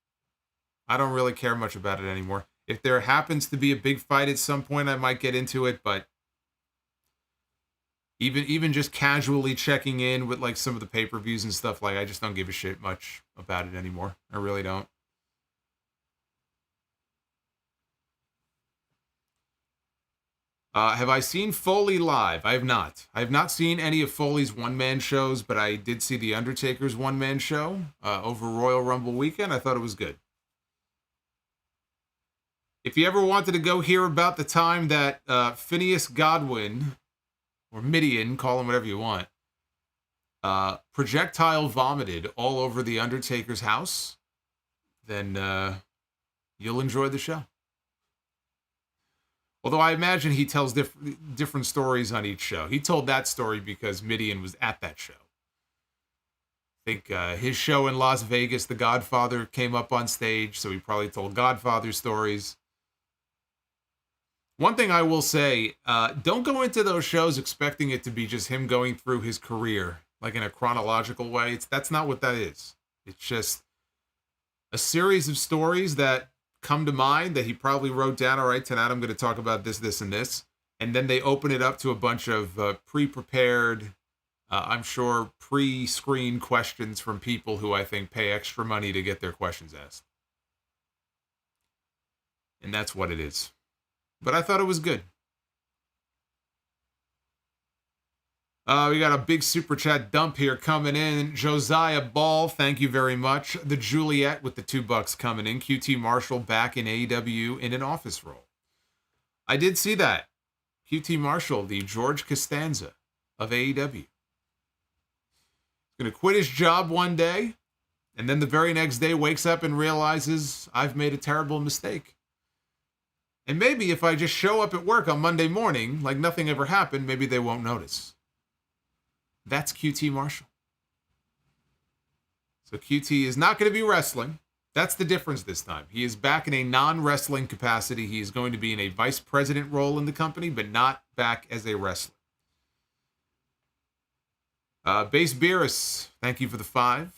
Speaker 1: I don't really care much about it anymore. If there happens to be a big fight at some point, I might get into it, but even just casually checking in with like some of the pay-per-views and stuff, like I just don't give a shit much about it anymore. I really don't. Have I seen Foley live? I have not. I have not seen any of Foley's one-man shows, but I did see The Undertaker's one-man show over Royal Rumble weekend. I thought it was good. If you ever wanted to go hear about the time that Phineas Godwin, or Midian, call him whatever you want, projectile vomited all over The Undertaker's house, then you'll enjoy the show. Although I imagine he tells different stories on each show. He told that story because Midian was at that show. I think his show in Las Vegas, The Godfather, came up on stage, so he probably told Godfather stories. One thing I will say, don't go into those shows expecting it to be just him going through his career, like in a chronological way. That's not what that is. It's just a series of stories that come to mind that he probably wrote down. All right, tonight I'm going to talk about this, this, and this. And then they open it up to a bunch of pre-prepared, I'm sure pre-screened questions from people who I think pay extra money to get their questions asked. And that's what it is. But I thought it was good. We got a big super chat dump here coming in. Josiah Ball, thank you very much. The Juliet with the $2 coming in. QT Marshall back in AEW in an office role. I did see that. QT Marshall, the George Costanza of AEW. Going to quit his job one day, and then the very next day wakes up and realizes I've made a terrible mistake. And maybe if I just show up at work on Monday morning like nothing ever happened, maybe they won't notice. That's QT Marshall. So QT is not going to be wrestling. That's the difference this time. He is back in a non-wrestling capacity. He is going to be in a vice president role in the company, but not back as a wrestler. Base Beerus, thank you for the 5.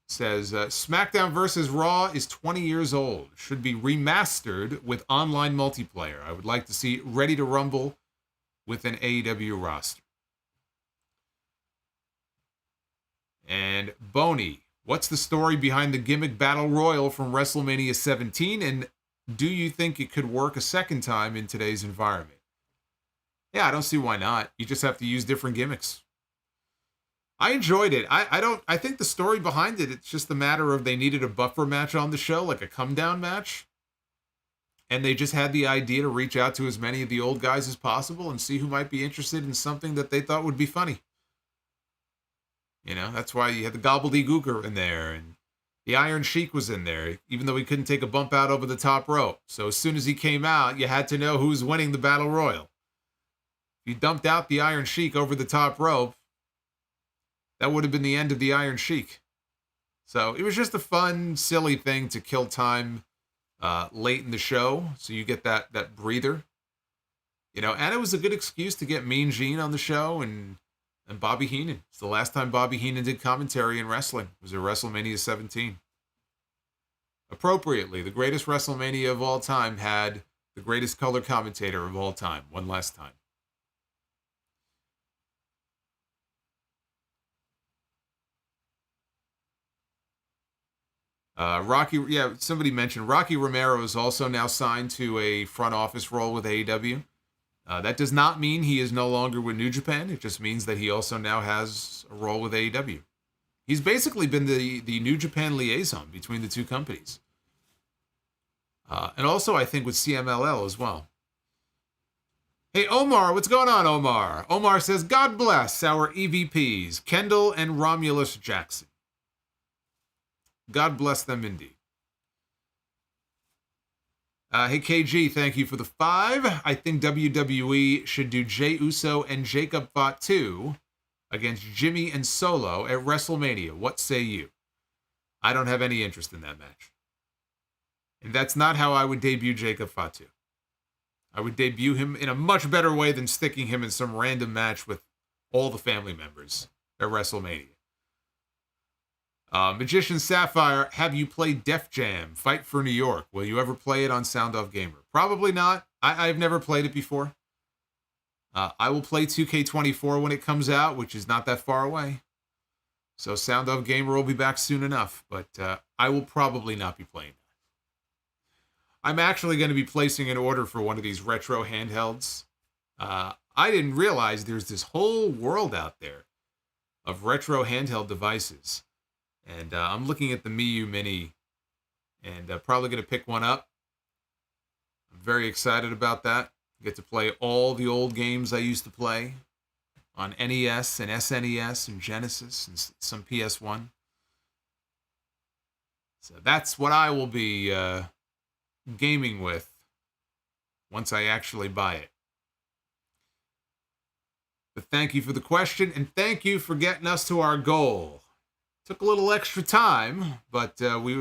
Speaker 1: Says, SmackDown vs. Raw is 20 years old. Should be remastered with online multiplayer. I would like to see Ready to Rumble with an AEW roster. And Boney, what's the story behind the gimmick Battle Royal from WrestleMania 17? And do you think it could work a second time in today's environment? Yeah, I don't see why not. You just have to use different gimmicks. I enjoyed it. I think the story behind it, it's just a matter of they needed a buffer match on the show, like a come down match. And they just had the idea to reach out to as many of the old guys as possible and see who might be interested in something that they thought would be funny. You know, that's why you had the Gobbledygooker in there, and the Iron Sheik was in there, even though he couldn't take a bump out over the top rope. So as soon as he came out, you had to know who's winning the Battle Royal. If you dumped out the Iron Sheik over the top rope, that would have been the end of the Iron Sheik. So it was just a fun, silly thing to kill time late in the show, so you get that breather. You know, and it was a good excuse to get Mean Gene on the show and Bobby Heenan. It's the last time Bobby Heenan did commentary in wrestling. It was at WrestleMania 17. Appropriately, the greatest WrestleMania of all time had the greatest color commentator of all time, one last time. Somebody mentioned Rocky Romero is also now signed to a front office role with AEW. That does not mean he is no longer with New Japan. It just means that he also now has a role with AEW. He's basically been the New Japan liaison between the two companies. And also, I think, with CMLL as well. Hey, Omar, what's going on, Omar? Omar says, God bless our EVPs, Kendall and Romulus Jackson. God bless them indeed. Hey, KG, thank you for the 5. I think WWE should do Jey Uso and Jacob Fatu against Jimmy and Solo at WrestleMania. What say you? I don't have any interest in that match. And that's not how I would debut Jacob Fatu. I would debut him in a much better way than sticking him in some random match with all the family members at WrestleMania. Magician Sapphire, have you played Def Jam, Fight for New York? Will you ever play it on Sound Off Gamer? Probably not. I've never played it before. I will play 2K24 when it comes out, which is not that far away. So Sound Off Gamer will be back soon enough, but I will probably not be playing that. I'm actually going to be placing an order for one of these retro handhelds. I didn't realize there's this whole world out there of retro handheld devices. And I'm looking at the Miu Mini and probably going to pick one up. I'm very excited about that. I get to play all the old games I used to play on NES and SNES and Genesis and some PS1. So that's what I will be gaming with once I actually buy it. But thank you for the question, and thank you for getting us to our goal. Took a little extra time, but we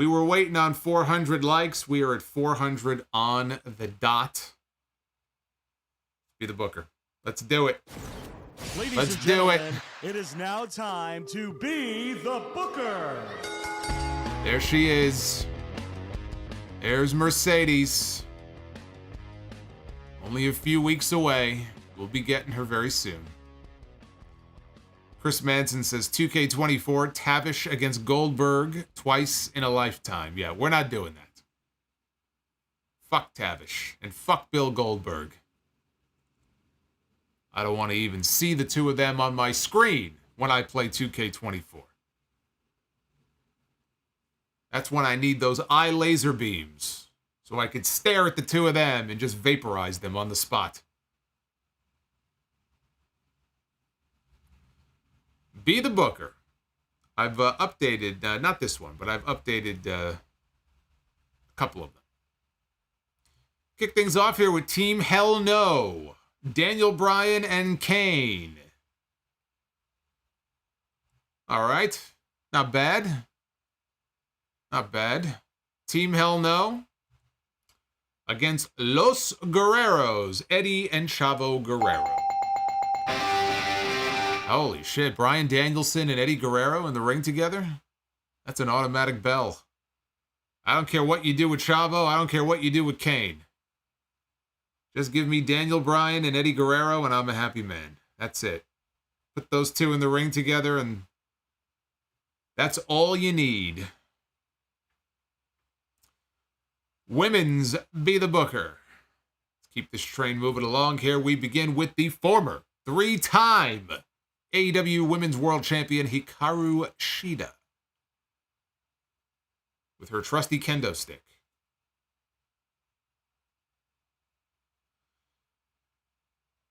Speaker 1: were waiting on 400 likes. We are at 400 on the dot. Be the booker. Let's do it.
Speaker 2: Let's do it. It is now time to be the booker.
Speaker 1: There she is. There's Mercedes. Only a few weeks away. We'll be getting her very soon. Chris Manson says 2K24, Tavish against Goldberg twice in a lifetime. Yeah, we're not doing that. Fuck Tavish. And fuck Bill Goldberg. I don't want to even see the two of them on my screen when I play 2K24. That's when I need those eye laser beams so I could stare at the two of them and just vaporize them on the spot. Be the Booker. I've updated, not this one, but I've updated a couple of them. Kick things off here with Team Hell No. Daniel Bryan and Kane. All right. Not bad. Not bad. Team Hell No against Los Guerreros, Eddie and Chavo Guerrero. Holy shit, Bryan Danielson and Eddie Guerrero in the ring together? That's an automatic bell. I don't care what you do with Chavo. I don't care what you do with Kane. Just give me Daniel Bryan and Eddie Guerrero and I'm a happy man. That's it. Put those two in the ring together and that's all you need. Women's Be the Booker. Let's keep this train moving along here. We begin with the former three-time AEW Women's World Champion Hikaru Shida with her trusty kendo stick.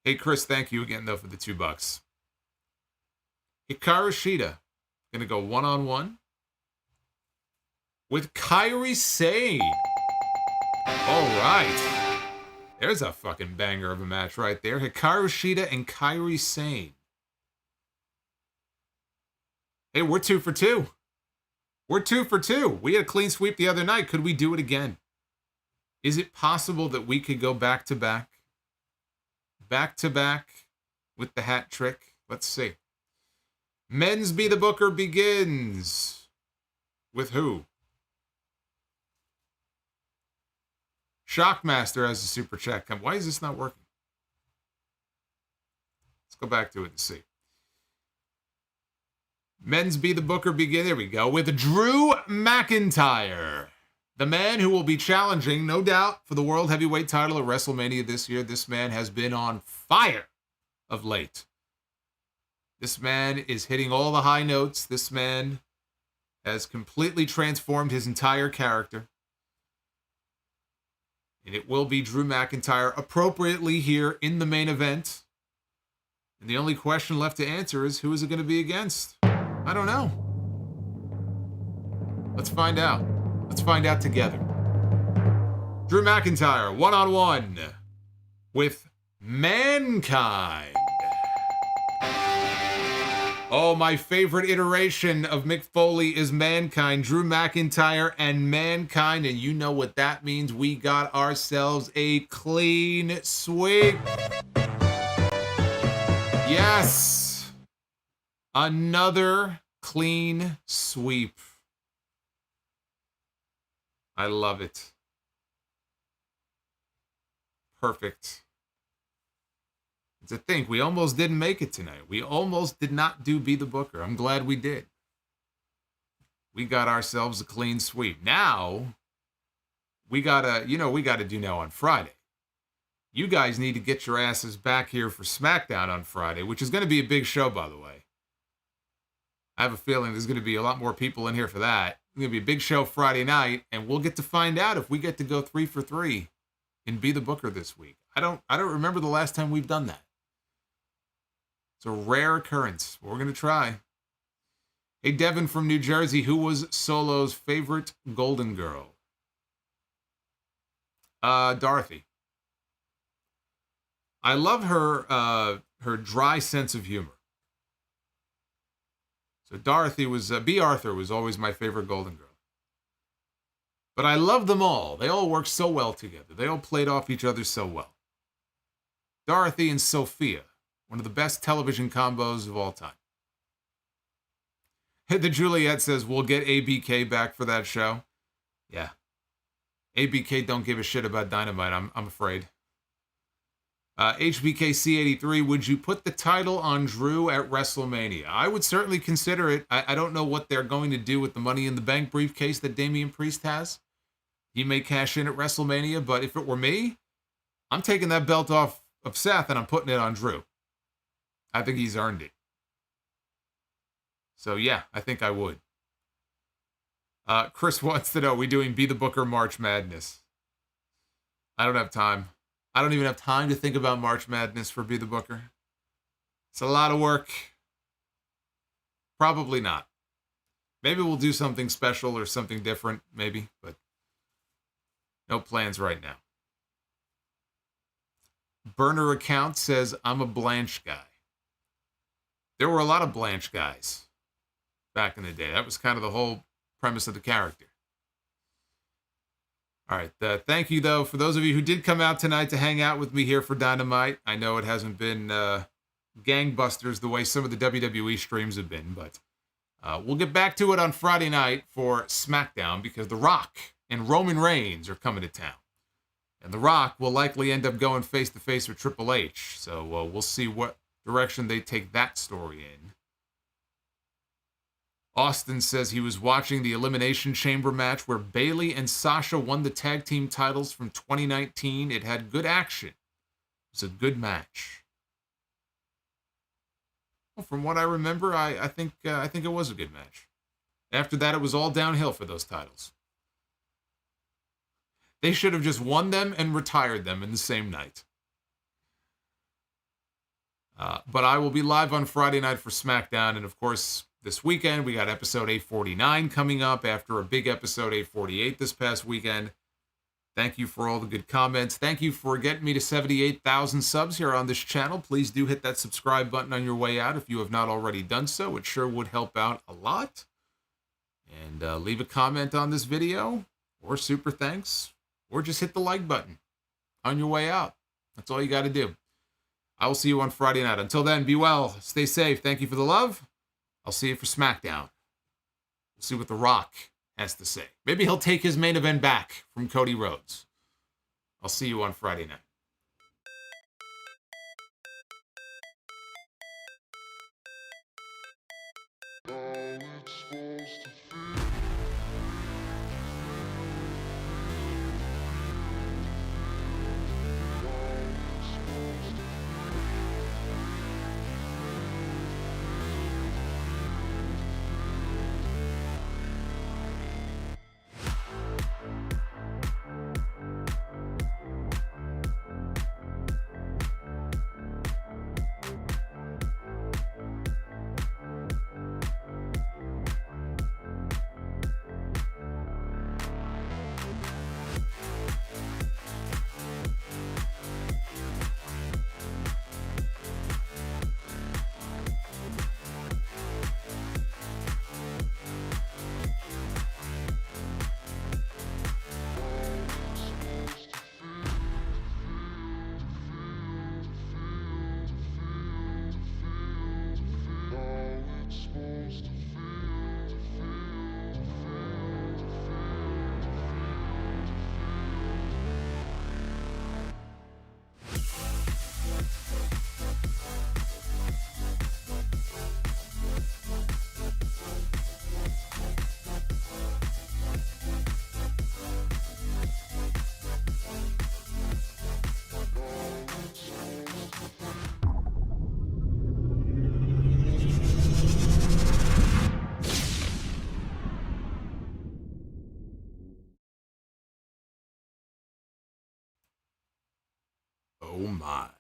Speaker 1: Hey, Chris, thank you again, though, for the $2. Hikaru Shida going to go one-on-one with Kairi Sane. All right. There's a fucking banger of a match right there. Hikaru Shida and Kairi Sane. Hey, we're 2 for 2. We're 2 for 2. We had a clean sweep the other night. Could we do it again? Is it possible that we could go back-to-back? Back-to-back with the hat trick? Let's see. Men's Be the Booker begins with who? Shockmaster has a super chat come. Why is this not working? Let's go back to it and see. Men's Be the Booker begin. There we go. With Drew McIntyre. The man who will be challenging, no doubt, for the World Heavyweight title at WrestleMania this year. This man has been on fire of late. This man is hitting all the high notes. This man has completely transformed his entire character. And it will be Drew McIntyre appropriately here in the main event. And the only question left to answer is, who is it going to be against? I don't know. Let's find out. Let's find out together. Drew McIntyre, one-on-one with Mankind. Oh, my favorite iteration of Mick Foley is Mankind. Drew McIntyre and Mankind. And you know what that means. We got ourselves a clean sweep. Yes. Another clean sweep. I love it. Perfect. It's a thing. We almost didn't make it tonight. We almost did not do Be the Booker. I'm glad we did. We got ourselves a clean sweep. Now, we gotta do now on Friday. You guys need to get your asses back here for SmackDown on Friday, which is going to be a big show, by the way. I have a feeling there's going to be a lot more people in here for that. It's going to be a big show Friday night, and we'll get to find out if we get to go 3 for 3 and Be the Booker this week. I don't remember the last time we've done that. It's a rare occurrence. We're going to try. Hey, Devin from New Jersey, who was Solo's favorite Golden Girl? Dorothy. I love her dry sense of humor. So Dorothy was, B. Arthur was always my favorite Golden Girl. But I love them all. They all worked so well together. They all played off each other so well. Dorothy and Sophia, one of the best television combos of all time. The Juliet says, we'll get ABK back for that show. Yeah. ABK don't give a shit about Dynamite, I'm afraid. HBKC83, would you put the title on Drew at WrestleMania? I would certainly consider it. I don't know what they're going to do with the Money in the Bank briefcase that Damian Priest has. he may cash in at WrestleMania, but if it were me, I'm taking that belt off of Seth and I'm putting it on Drew. I think he's earned it. So yeah, I think I would. Chris wants to know, are we doing Be the Booker March Madness? I don't have time. I don't even have time to think about March Madness for Be the Booker. It's a lot of work. Probably not. Maybe we'll do something special or something different, maybe, but no plans right now. Burner account says, I'm a Blanche guy. There were a lot of Blanche guys back in the day. That was kind of the whole premise of the character. All right. Thank you, though, for those of you who did come out tonight to hang out with me here for Dynamite. I know it hasn't been gangbusters the way some of the WWE streams have been, but we'll get back to it on Friday night for SmackDown because The Rock and Roman Reigns are coming to town. And The Rock will likely end up going face-to-face with Triple H, so we'll see what direction they take that story in. Austin says he was watching the Elimination Chamber match where Bayley and Sasha won the tag team titles from 2019. It had good action. It was a good match. Well, from what I remember, I think it was a good match. After that, it was all downhill for those titles. They should have just won them and retired them in the same night. But I will be live on Friday night for SmackDown, and of course, this weekend, we got episode 849 coming up after a big episode 848 this past weekend. Thank you for all the good comments. Thank you for getting me to 78,000 subs here on this channel. Please do hit that subscribe button on your way out if you have not already done so. It sure would help out a lot. And leave a comment on this video, or super thanks, or just hit the like button on your way out. That's all you got to do. I will see you on Friday night. Until then, be well, stay safe. Thank you for the love. I'll see you for SmackDown. We'll see what The Rock has to say. Maybe he'll take his main event back from Cody Rhodes. I'll see you on Friday night. Oh my.